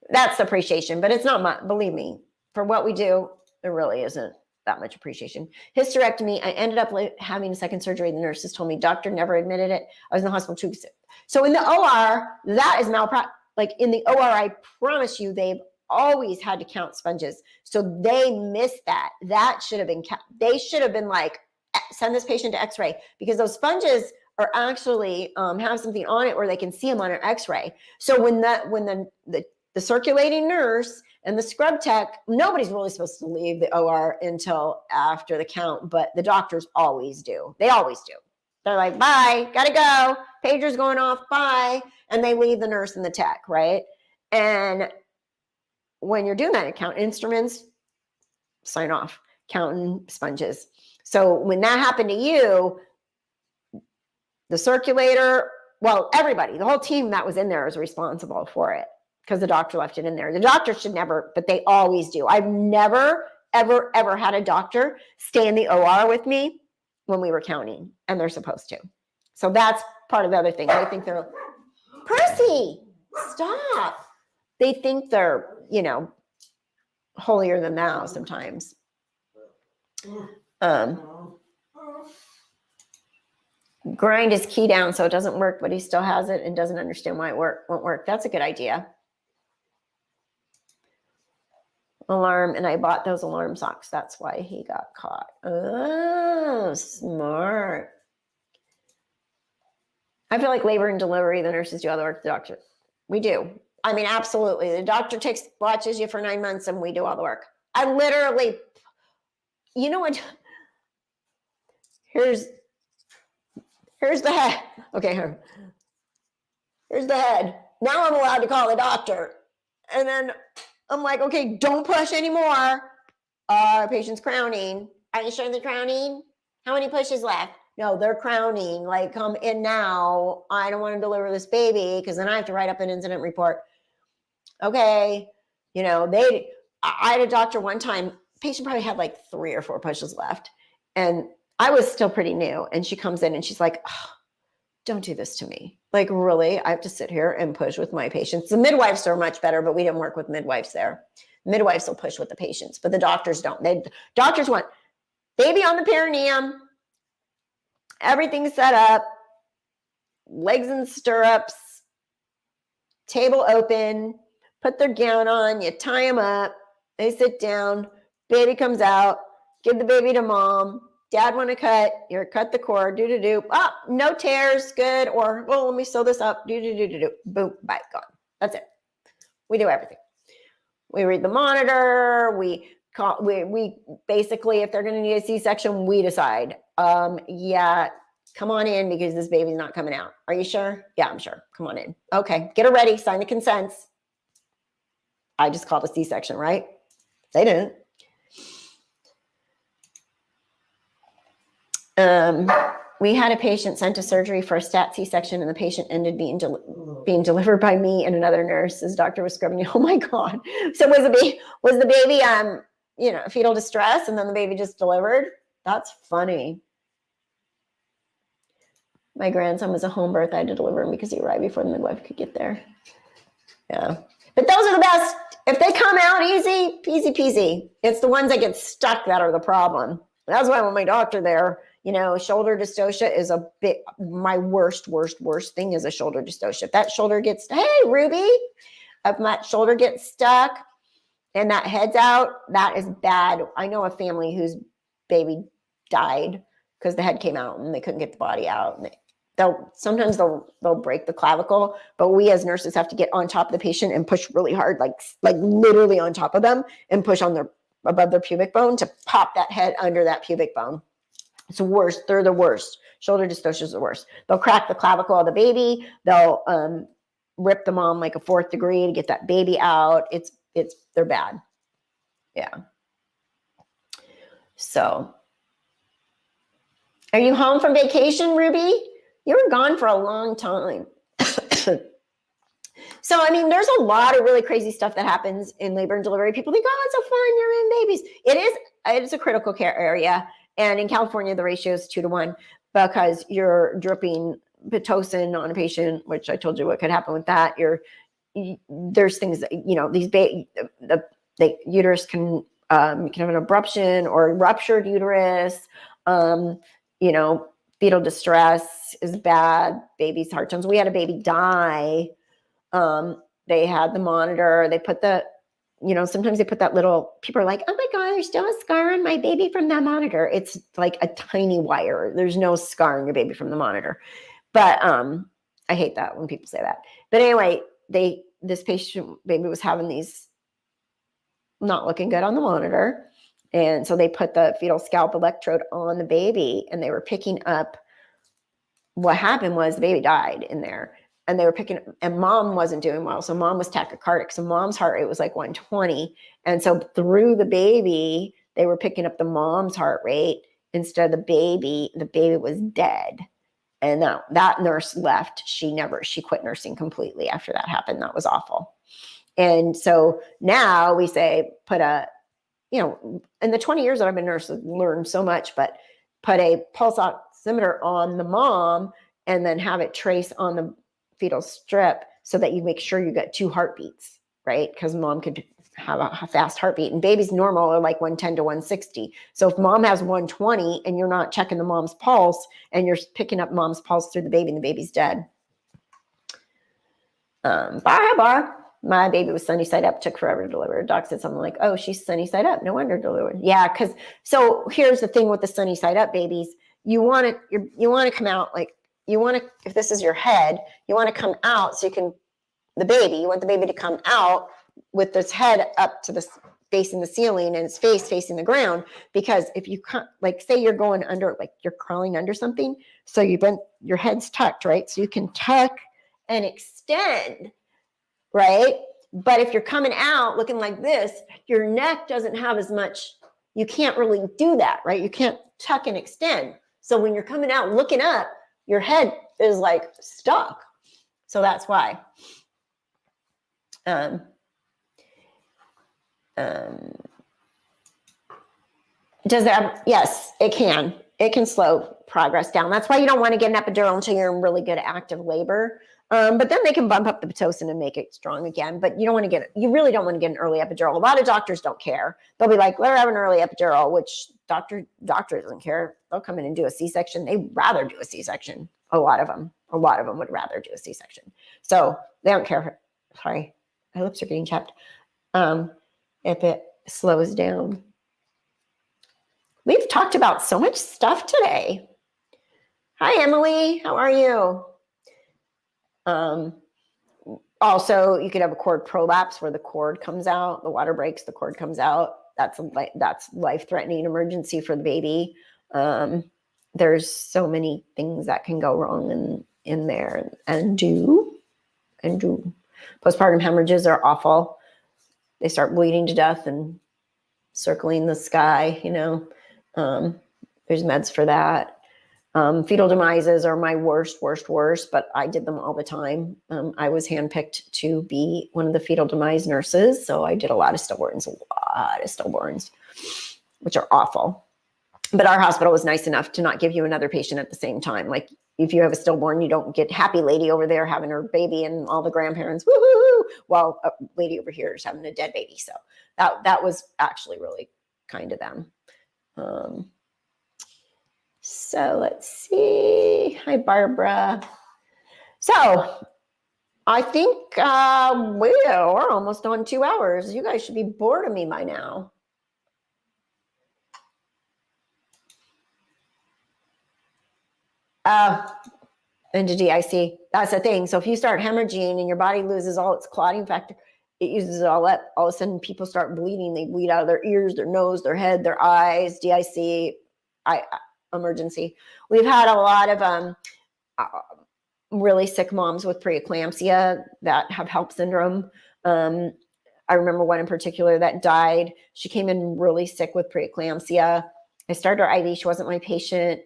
That's appreciation, but it's not much, believe me, for what we do, there really isn't that much appreciation. Hysterectomy, I ended up having a second surgery. The nurses told me, doctor never admitted it. I was in the hospital 2 weeks. So in the OR, that is malpractice. Like in the OR, I promise you, they've always had to count sponges. So they missed that. That should have been they should have been like, send this patient to x-ray, because those sponges are actually have something on it where they can see them on an x-ray. So when the circulating nurse and the scrub tech, nobody's really supposed to leave the OR until after the count, but the doctors always do. They always do. They're like, bye, gotta go. Pager's going off, bye. And they leave the nurse and the tech, right? And when you're doing that, count instruments, sign off, counting sponges. So when that happened to you, the circulator, well, everybody, the whole team that was in there is responsible for it because the doctor left it in there. The doctor should never, but they always do. I've never, ever, ever had a doctor stay in the OR with me when we were counting, and they're supposed to. So that's part of the other thing. They think they're, Percy, stop. They think they're, holier than thou sometimes. Grind his key down so it doesn't work, but he still has it and doesn't understand why it won't work. That's a good idea. Alarm, and I bought those alarm socks. That's why he got caught. Oh, smart. I feel like labor and delivery, the nurses do all the work, the doctor. We do. I mean, absolutely. The doctor watches you for 9 months and we do all the work. I literally, you know what? Here's the head. Okay, here's the head. Now I'm allowed to call the doctor. And then I'm like, okay, don't push anymore. Our patient's crowning. Are you sure they're crowning? How many pushes left? No, they're crowning. Like, come in now. I don't want to deliver this baby because then I have to write up an incident report. Okay. I had a doctor one time, patient probably had like 3 or 4 pushes left. And I was still pretty new. And she comes in and she's like, oh, don't do this to me. Like, really? I have to sit here and push with my patients. The midwives are much better, but we didn't work with midwives there. Midwives will push with the patients, but the doctors don't. Doctors want baby on the perineum, everything set up, legs in stirrups, table open, put their gown on, you tie them up, they sit down, baby comes out, give the baby to mom, dad want to cut, you're cut the cord, do. Oh, no tears, good. Or, well, let me sew this up, do. Boom, bye, gone. That's it. We do everything. We read the monitor, we basically, if they're going to need a C-section, we decide, yeah, come on in because this baby's not coming out. Are you sure? Yeah, I'm sure. Come on in. Okay, get her ready, sign the consents. I just called a C-section, right? They didn't. We had a patient sent to surgery for a stat C-section, and the patient ended being delivered by me and another nurse. His doctor was scrubbing. Oh my God! So was the baby fetal distress, and then the baby just delivered? That's funny. My grandson was a home birth. I had to deliver him because he arrived before the midwife could get there. Yeah, but those are the best. If they come out easy, peasy peasy. It's the ones that get stuck that are the problem. That's why I want my doctor there. Shoulder dystocia is my worst thing is a shoulder dystocia. If that shoulder gets, hey, Ruby, if that shoulder gets stuck and that head's out, that is bad. I know a family whose baby died because the head came out and they couldn't get the body out. And sometimes they'll break the clavicle, but we as nurses have to get on top of the patient and push really hard, like literally on top of them, and push on above their pubic bone to pop that head under that pubic bone. It's the worst. They're the worst. Shoulder dystocia is the worst. They'll crack the clavicle of the baby. They'll rip the mom like a 4th degree to get that baby out. They're bad. Yeah. So, are you home from vacation, Ruby? You were gone for a long time. So, I mean, there's a lot of really crazy stuff that happens in labor and delivery. People think, oh, it's so fun, you're in babies. It is a critical care area. And in California, the ratio is 2-to-1 because you're dripping Pitocin on a patient, which I told you what could happen with that. There's things that, the uterus can have an abruption or ruptured uterus. Fetal distress is bad. Baby's heart tones. We had a baby die. They had the monitor. They put sometimes they put that little, people are like, oh my God, there's still a scar on my baby from that monitor. It's like a tiny wire. There's no scar on your baby from the monitor. But I hate that when people say that. But anyway, this patient baby was having these not looking good on the monitor. And so they put the fetal scalp electrode on the baby, and they were picking up. What happened was the baby died in there, and they were picking up, and mom wasn't doing well. So mom was tachycardic. So mom's heart rate was like 120. And so through the baby, they were picking up the mom's heart rate instead of the baby. The baby was dead. And that nurse left. She quit nursing completely after that happened. That was awful. And so now we say, in the 20 years that I've been a nurse, I've learned so much, but put a pulse oximeter on the mom and then have it trace on the fetal strip so that you make sure you get 2 heartbeats, right? Because mom could have a fast heartbeat, and babies normal are like 110 to 160. So if mom has 120 and you're not checking the mom's pulse and you're picking up mom's pulse through the baby and the baby's dead. Bar. My baby was sunny side up, took forever to deliver. Doc said something like, oh, she's sunny side up. No wonder delivered. Yeah, so here's the thing with the sunny side up babies. You want to come out if this is your head, you want to come out so you want the baby to come out with its head up to the facing the ceiling and its face facing the ground. Because if you say you're going under, like you're crawling under something, so your head's tucked, right? So you can tuck and extend, right? But if you're coming out looking like this, your neck doesn't have as much, you can't really do that, right? You can't tuck and extend. So when you're coming out looking up, your head is like stuck. So that's why. Does that? Yes, it can. It can slow progress down. That's why you don't want to get an epidural until you're in really good active labor. But then they can bump up the Pitocin and make it strong again. But you really don't want to get an early epidural. A lot of doctors don't care. They'll be like, let her have an early epidural, which doctor doesn't care. They'll come in and do a C-section. They'd rather do a C-section. A lot of them would rather do a C-section. So they don't care. Sorry, my lips are getting chapped. If it slows down. We've talked about so much stuff today. Hi, Emily. How are you? Also, you could have a cord prolapse where the cord comes out, the water breaks, the cord comes out. That's life-threatening emergency for the baby. There's so many things that can go wrong in there and do. Postpartum hemorrhages are awful. They start bleeding to death and circling the sky, there's meds for that. Fetal demises are my worst, but I did them all the time. I was handpicked to be one of the fetal demise nurses. So I did a lot of stillborns, which are awful. But our hospital was nice enough to not give you another patient at the same time. Like if you have a stillborn, you don't get happy lady over there having her baby and all the grandparents, woo-hoo-hoo, while a lady over here is having a dead baby. So that was actually really kind of them. So let's see. Hi, Barbara. So I think we're almost on 2 hours. You guys should be bored of me by now. Uh, into DIC. That's the thing. So if you start hemorrhaging and your body loses all its clotting factor, it uses it all up. All of a sudden, people start bleeding. They bleed out of their ears, their nose, their head, their eyes. DIC, emergency. We've had a lot of really sick moms with preeclampsia that have HELLP syndrome. I remember one in particular that died. She came in really sick with preeclampsia. I started her IV. She wasn't my patient.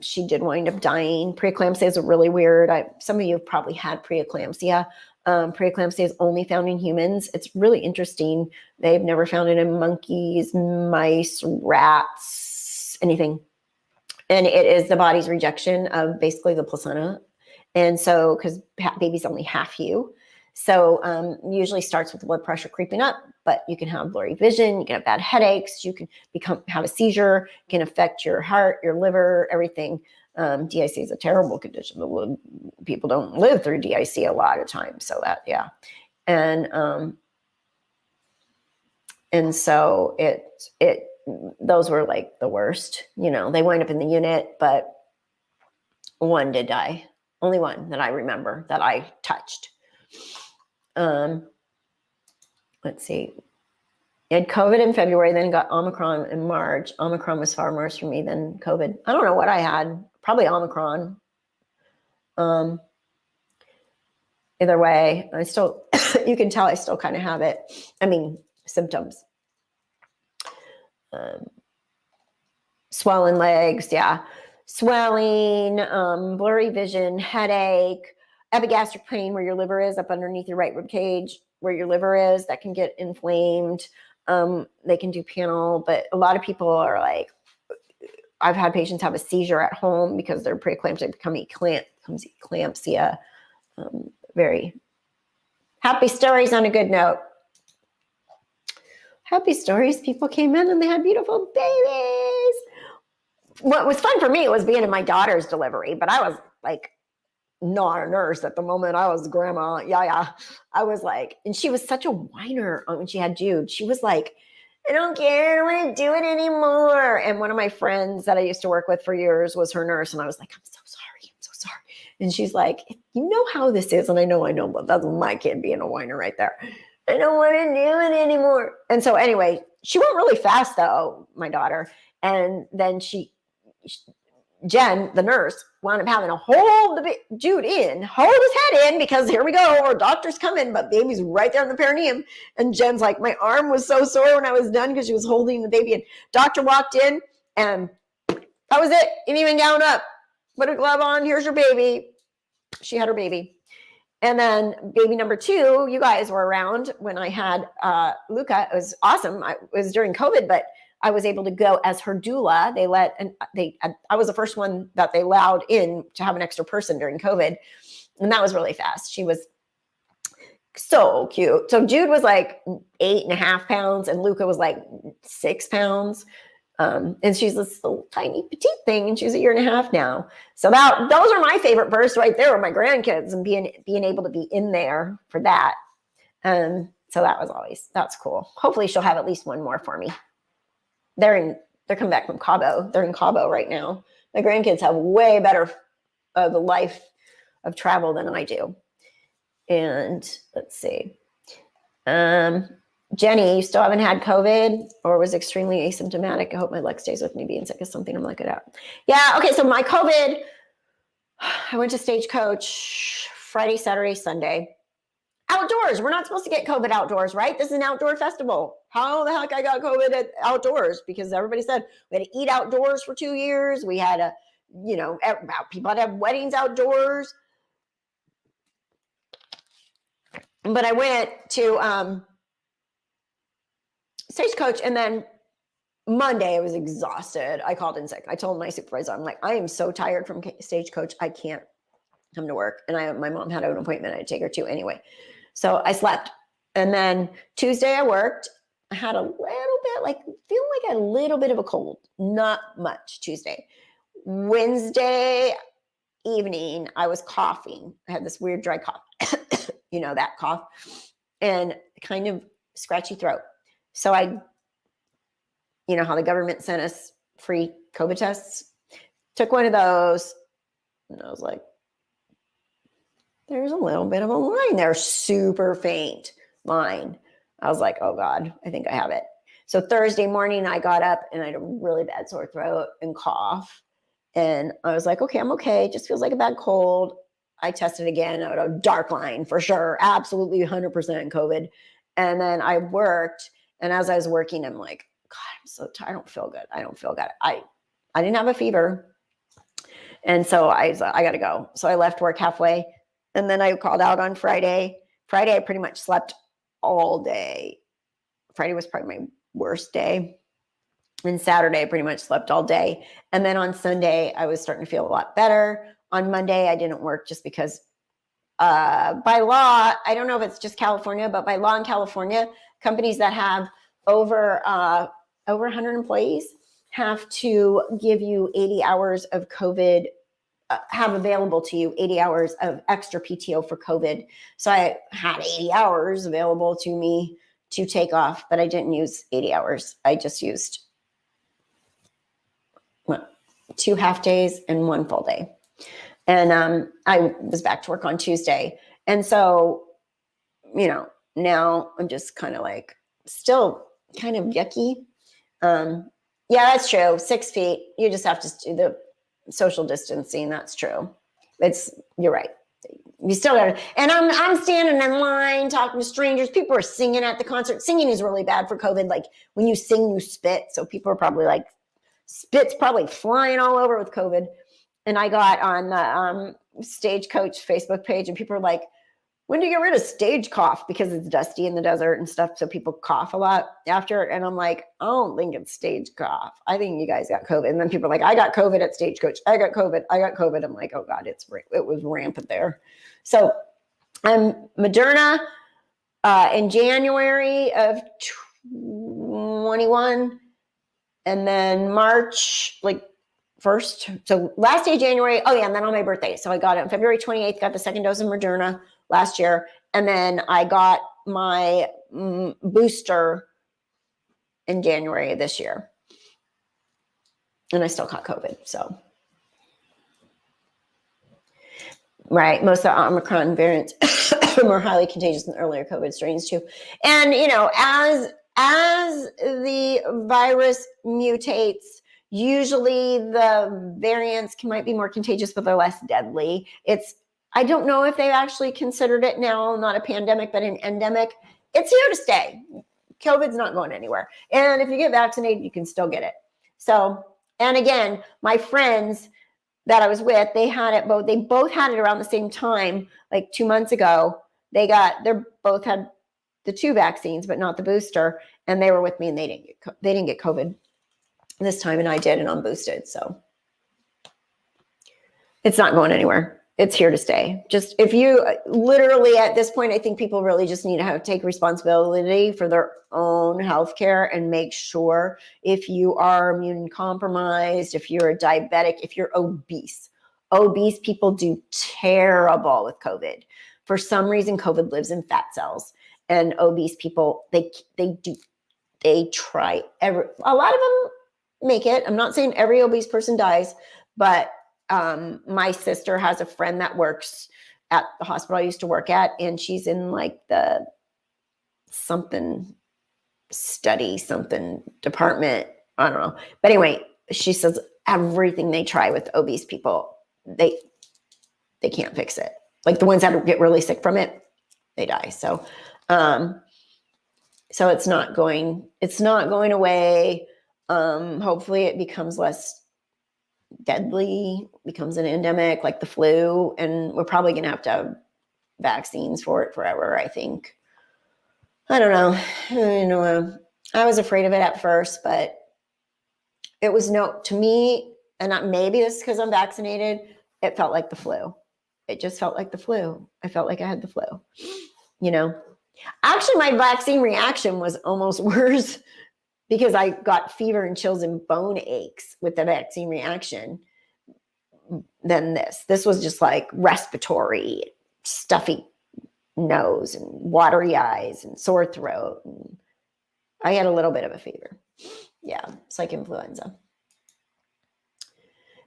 She did wind up dying. Preeclampsia is really weird. Some of you have probably had preeclampsia. Preeclampsia is only found in humans. It's really interesting. They've never found it in monkeys, mice, rats, anything. And it is the body's rejection of basically the placenta. And so, because baby's only half you. So usually starts with blood pressure creeping up, but you can have blurry vision, you can have bad headaches, you can have a seizure, it can affect your heart, your liver, everything. DIC is a terrible condition. People don't live through DIC a lot of times. So that, yeah. And so those were like the worst, they wind up in the unit, but one did die. Only one that I remember that I touched. Let's see. I had COVID in February, then got Omicron in March. Omicron was far worse for me than COVID. I don't know what I had. Probably Omicron. Either way, I still, you can tell I still kind of have it. I mean, symptoms. Swollen legs, yeah. Swelling, blurry vision, headache, epigastric pain where your liver is up underneath your right rib cage, where your liver is, that can get inflamed. They can do panel, but a lot of people are like, I've had patients have a seizure at home because their preeclampsia becomes eclampsia. Very happy stories on a good note. Happy stories. People came in and they had beautiful babies. What was fun for me was being in my daughter's delivery, but I was like not a nurse at the moment. I was grandma. Yeah. I was like, and she was such a whiner when she had Jude. She was like, I don't care. I don't want to do it anymore. And one of my friends that I used to work with for years was her nurse. And I was like, I'm so sorry. And she's like, you know how this is. And I know, but that's my kid being a whiner right there. I don't want to do it anymore. And so anyway, she went really fast though, my daughter. And then Jen, the nurse, wound up having to hold Jude in, hold his head in, because here we go, our doctor's coming, but baby's right there in the perineum. And Jen's like, my arm was so sore when I was done because she was holding the baby. And doctor walked in, and that was it. Didn't even gown up. Put a glove on. Here's your baby. She had her baby. And then baby number 2, you guys were around when I had Luca. It was awesome. It was during COVID, but I was able to go as her doula. I was the first one that they allowed in to have an extra person during COVID. And that was really fast. She was so cute. So Jude was like 8.5 pounds and Luca was like 6 pounds. And she's this little tiny petite thing, and she's 1.5 years now. So those are my favorite births right there with my grandkids, and being able to be in there for that. So that's cool. Hopefully she'll have at least one more for me. They're coming back from Cabo. They're in Cabo right now. My grandkids have way better the life of travel than I do. And let's see. Jenny, you still haven't had COVID or was extremely asymptomatic? I hope my luck stays with me. Being sick is something I'm not good at. Yeah, okay, so my COVID, I went to Stagecoach Friday, Saturday, Sunday. Outdoors. We're not supposed to get COVID outdoors, right? This is an outdoor festival. How the heck I got COVID at outdoors? Because everybody said we had to eat outdoors for 2 years. We had people had to have weddings outdoors. But I went to Stagecoach, and then Monday I was exhausted. I called in sick. I told my supervisor, I'm like, I am so tired from Stagecoach. I can't come to work. And my mom had an appointment I had to take her to anyway. So I slept. And then Tuesday I worked. I had a little bit, feeling like a little bit of a cold. Not much Tuesday. Wednesday evening, I was coughing. I had this weird dry cough. That cough. And kind of scratchy throat. So how the government sent us free COVID tests. Took one of those. And I was like, there's a little bit of a line there, super faint line. I was like, oh God, I think I have it. So Thursday morning, I got up and I had a really bad sore throat and cough. And I was like, okay, I'm okay. It just feels like a bad cold. I tested again. I had a dark line for sure. Absolutely 100% COVID. And then I worked. And as I was working, I'm like, God, I'm so tired. I don't feel good. I don't feel good. I didn't have a fever. And so I got to go. So I left work halfway. And then I called out on Friday. Friday, I pretty much slept all day. Friday was probably my worst day. And Saturday, I pretty much slept all day. And then on Sunday, I was starting to feel a lot better. On Monday, I didn't work just because by law, I don't know if it's just California, but by law in California, companies that have over 100 employees have to give you 80 hours of COVID, have available to you 80 hours of extra PTO for COVID. So I had 80 hours available to me to take off, but I didn't use 80 hours. I just used 2 half days and 1 full day. And I was back to work on Tuesday. And so, now I'm just kind of like still kind of yucky. Yeah, that's true. 6 feet. You just have to do the social distancing. That's true. You're right. You still got to, and I'm standing in line talking to strangers. People are singing at the concert. Singing is really bad for COVID. Like when you sing, you spit. So people are probably like, spit's probably flying all over with COVID. And I got on the Stagecoach Facebook page and people are like, when do you get rid of stage cough? Because it's dusty in the desert and stuff. So people cough a lot after it. And I'm like, I don't think it's stage cough. I think you guys got COVID. And then people are like, I got COVID at Stagecoach. I got COVID. I'm like, oh God, it was rampant there. So Moderna in January of 21. And then March, like 1st. So last day of January. Oh yeah. And then on my birthday. So I got it on February 28th, got the 2nd dose of Moderna last year. And then I got my booster in January of this year. And I still caught COVID. So, right. Most of the Omicron variants are more highly contagious than earlier COVID strains too. And, as the virus mutates, usually the variants might be more contagious, but they're less deadly. I don't know if they've actually considered it now, not a pandemic, but an endemic. It's here to stay. COVID's not going anywhere. And if you get vaccinated, you can still get it. So, and again, my friends that I was with, they both had it around the same time, like 2 months ago. They both had the 2 vaccines, but not the booster. And they were with me and they didn't get COVID this time, and I did, and I'm boosted. So it's not going anywhere. It's here to stay. Just if you literally at this point, I think people really just need to take responsibility for their own healthcare and make sure if you are immune compromised, if you're a diabetic, if you're obese people do terrible with COVID. For some reason, COVID lives in fat cells, and obese people, they try a lot of them make it. I'm not saying every obese person dies, but my sister has a friend that works at the hospital I used to work at, and she's in like the something department. I don't know. But anyway, she says everything they try with obese people, they can't fix it. Like the ones that get really sick from it, they die. So, so it's not going away. Hopefully it becomes less deadly, becomes an endemic like the flu, and we're probably going to have vaccines for it forever, I think. I don't know. I was afraid of it at first, but it was to me, and maybe this is because I'm vaccinated, it felt like the flu. It just felt like the flu. I felt like I had the flu, Actually, my vaccine reaction was almost worse because I got fever and chills and bone aches with the vaccine reaction than this. This was just like respiratory, stuffy nose and watery eyes and sore throat. And I had a little bit of a fever. Yeah, it's like influenza.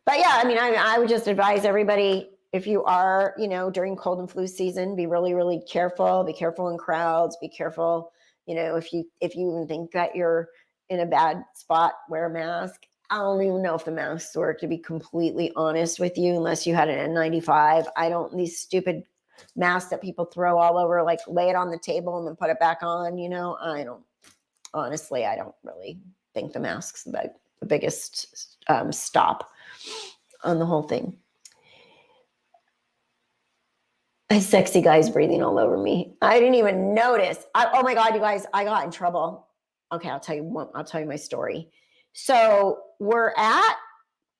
But yeah, I mean, I would just advise everybody, if you are, during cold and flu season, be really, really careful. Be careful in crowds. Be careful, if you even think that you're in a bad spot, wear a mask. I don't even know if the masks work, to be completely honest with you, unless you had an N95. These stupid masks that people throw all over, like lay it on the table and then put it back on, honestly, I don't really think the mask's the biggest stop on the whole thing. A sexy guy's breathing all over me. I didn't even notice. Oh my God, you guys, I got in trouble. Okay, I'll tell you my story. So we're at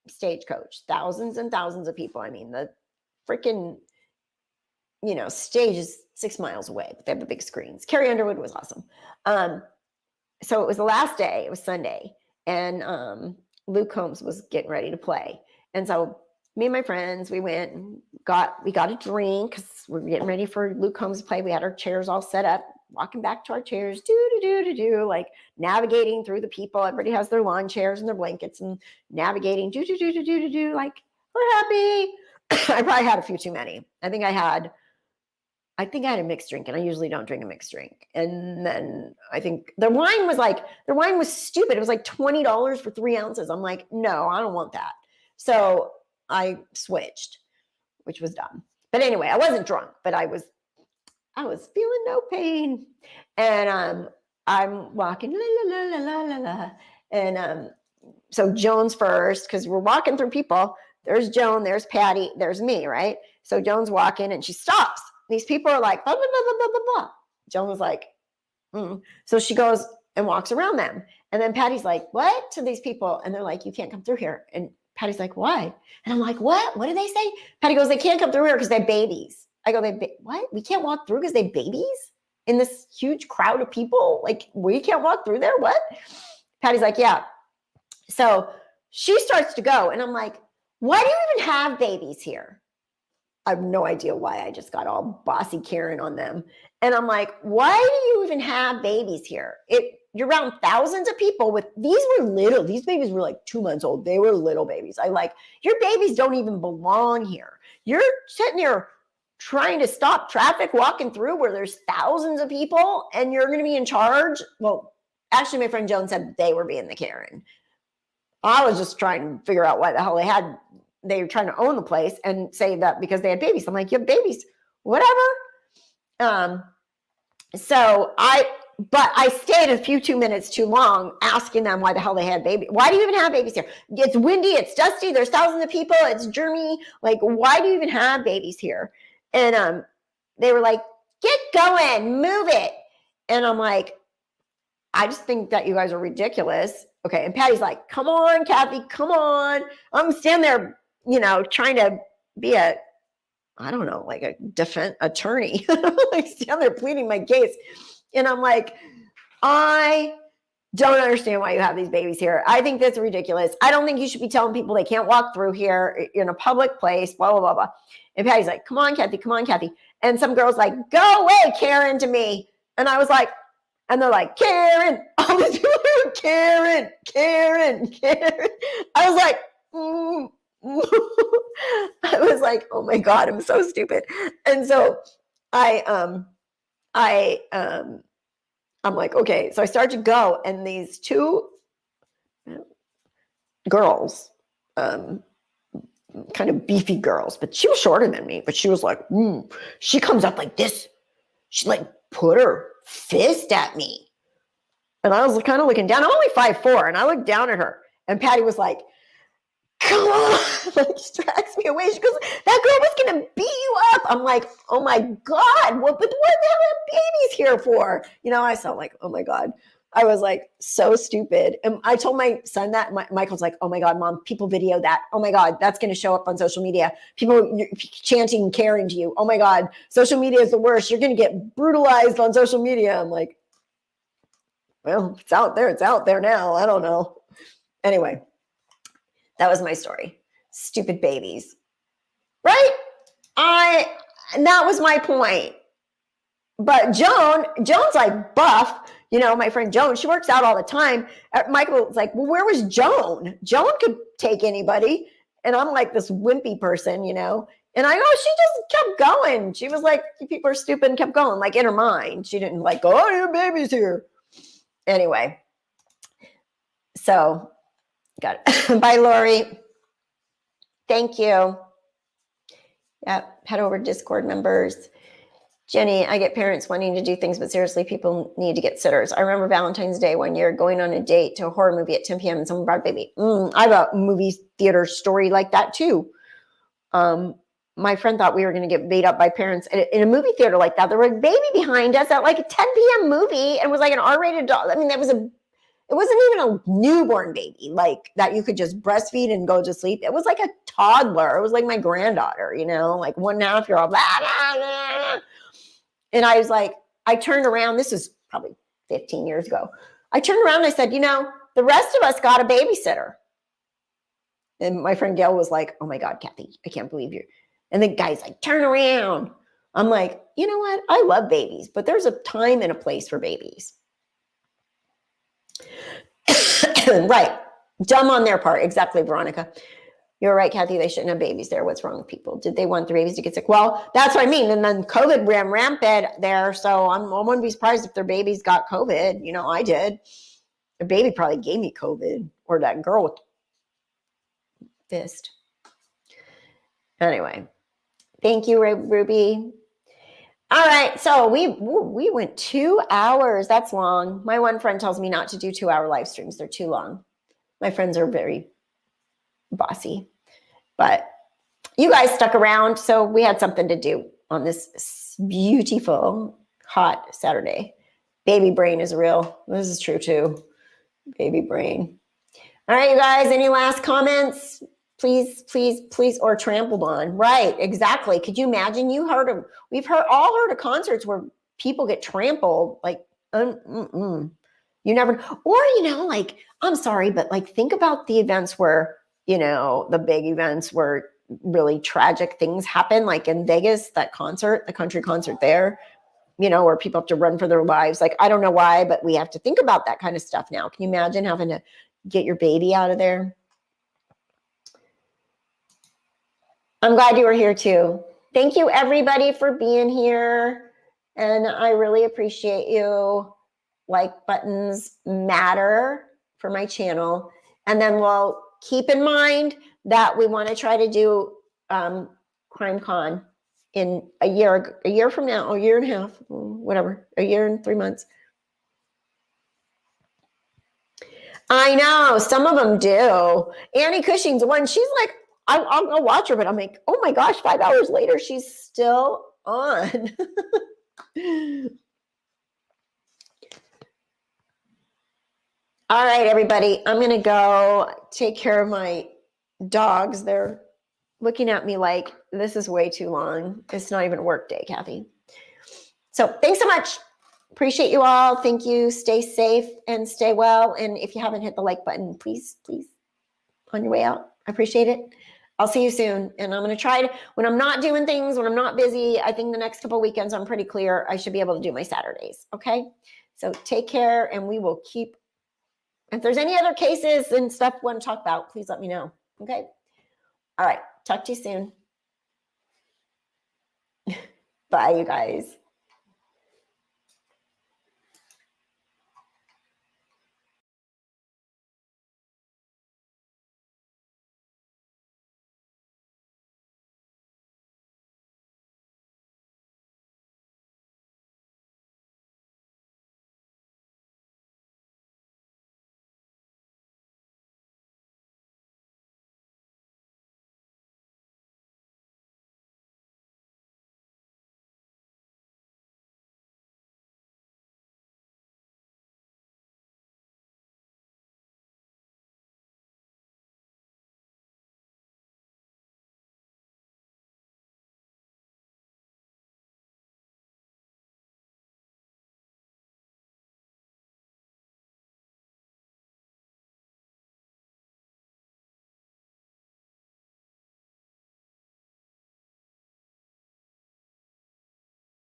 Stagecoach, thousands and thousands of people. I mean, the freaking, stage is 6 miles away, but they have the big screens. Carrie Underwood was awesome. So it was the last day. It was Sunday, and Luke Combs was getting ready to play. And so me and my friends, we went and got a drink because we're getting ready for Luke Combs to play. We had our chairs all set up, walking back to our chairs, like navigating through the people. Everybody has their lawn chairs and their blankets and navigating, like, we're happy. I probably had a few too many. I think I had a mixed drink, and I usually don't drink a mixed drink. And then I think their wine was stupid. It was like $20 for 3 ounces. I'm like, no, I don't want that. So I switched, which was dumb. But anyway, I wasn't drunk, but I was feeling no pain. And I'm walking, la, la, la, la, la, la. And so Joan's first, because we're walking through people. There's Joan, there's Patty, there's me, right? So Joan's walking and she stops. These people are like, blah, blah, blah, blah, blah, blah. Joan was like, So she goes and walks around them. And then Patty's like, what? To these people. And they're like, you can't come through here. And Patty's like, why? And I'm like, what? What did they say? Patty goes, they can't come through here because they have babies. I go, what? We can't walk through because they have babies in this huge crowd of people? Like, we can't walk through there? What? Patty's like, yeah. So she starts to go. And I'm like, why do you even have babies here? I have no idea why I just got all bossy Karen on them. And I'm like, why do you even have babies here? You're around thousands of people these babies were like 2 months old. They were little babies. Your babies don't even belong here. You're sitting here trying to stop traffic walking through where there's thousands of people and you're going to be in charge. Well, actually my friend Joan said they were being the Karen. I was just trying to figure out why the hell they were trying to own the place and say that because they had babies. I'm like, you have babies, whatever. But I stayed a few 2 minutes too long asking them why the hell they had babies. Why do you even have babies here? It's windy, it's dusty, there's thousands of people, it's germy. Like, why do you even have babies here? And they were like, get going, move it. And I'm like, I just think that you guys are ridiculous. Okay. And Patty's like, come on, Kathy, come on. I'm standing there, trying to be a defense attorney, like stand there pleading my case. And I'm like, I don't understand why you have these babies here. I think that's ridiculous. I don't think you should be telling people they can't walk through here in a public place, blah, blah, blah, blah. And Patty's like, come on, Kathy, come on, Kathy. And some girl's like, go away, Karen, to me. And I was like, and they're like, Karen, all these people are Karen. I was like, I was like, oh my God, I'm so stupid. And so I'm like, okay. So I start to go, and these two girls, kind of beefy girls, but she was shorter than me, but she was like, she comes up like this. She like put her fist at me. And I was kind of looking down. I'm only 5'4", and I looked down at her, and Patty was like, come on, like she drags me away. She goes, that girl was going to beat you up. I'm like, oh my God, what the hell are babies here for? I sound like, oh my God. I was like, so stupid. And I told my son that. Michael's like, oh my God, Mom, people video that. Oh my God, that's going to show up on social media. People chanting Karen to you. Oh my God, social media is the worst. You're going to get brutalized on social media. I'm like, well, it's out there. It's out there now. I don't know. Anyway, that was my story. Stupid babies. Right? And that was my point. But Joan's like buff. My friend Joan, she works out all the time. Michael was like, well, where was Joan? Joan could take anybody. And I'm like this wimpy person, you know? And I know she just kept going. She was like, people are stupid and kept going, like in her mind. She didn't like, oh, your baby's here. Anyway, so got it. Bye, Lori. Thank you. Yeah, head over to Discord members. Jenny, I get parents wanting to do things, but seriously, people need to get sitters. I remember Valentine's Day one year going on a date to a horror movie at 10 p.m. and someone brought a baby. I have a movie theater story like that too. My friend thought we were going to get beat up by parents in a movie theater like that. There was a baby behind us at like a 10 p.m. movie and was like an R-rated dog. I mean, it wasn't even a newborn baby like that you could just breastfeed and go to sleep. It was like a toddler. It was like my granddaughter, you know, like 1.5-year-old. Blah, blah, blah. And I was like, I turned around. This is probably 15 years ago. I turned around and I said, you know, the rest of us got a babysitter. And my friend Gail was like, oh my God, Kathy, I can't believe you. And the guy's like, turn around. I'm like, you know what? I love babies, but there's a time and a place for babies. Right. Dumb on their part. Exactly, Veronica. You're right, Kathy. They shouldn't have babies there. What's wrong with people? Did they want their babies to get sick? Well, that's what I mean. And then COVID ran rampant there. So I wouldn't be surprised if their babies got COVID. You know, I did. The baby probably gave me COVID, or that girl with fist. Anyway, thank you, Ruby. All right, so we went 2 hours. That's long. My one friend tells me not to do 2-hour live streams. They're too long. My friends are very bossy, but you guys stuck around, so we had something to do on this beautiful, hot Saturday. Baby brain is real. This is true too. Baby brain. All right, you guys, any last comments? Please, please, please, or trampled on. Right, exactly. Could you imagine? We've all heard of concerts where people get trampled, like, you never, or, you know, like, I'm sorry, but like, think about the events where, you know, the big events where really tragic things happen, like in Vegas, that concert, the country concert there, you know, where people have to run for their lives. Like, I don't know why, but we have to think about that kind of stuff now. Can you imagine having to get your baby out of there? I'm glad you were here too. Thank you, everybody, for being here. And I really appreciate you. Like buttons matter for my channel. And then we'll keep in mind that we want to try to do CrimeCon in a year from now, a year and a half, whatever, a year and 3 months. I know, some of them do. Annie Cushing's one, she's like, I'll go watch her, but I'm like, oh my gosh, 5 hours later, she's still on. All right, everybody, I'm going to go take care of my dogs. They're looking at me like, this is way too long. It's not even a work day, Kathy. So thanks so much. Appreciate you all. Thank you. Stay safe and stay well. And if you haven't hit the like button, please, please, on your way out. I appreciate it. I'll see you soon. And I'm going to try to, when I'm not doing things, when I'm not busy, I think the next couple of weekends, I'm pretty clear. I should be able to do my Saturdays. Okay. So take care, and we will keep, if there's any other cases and stuff you want to talk about, please let me know. Okay. All right. Talk to you soon. Bye, you guys.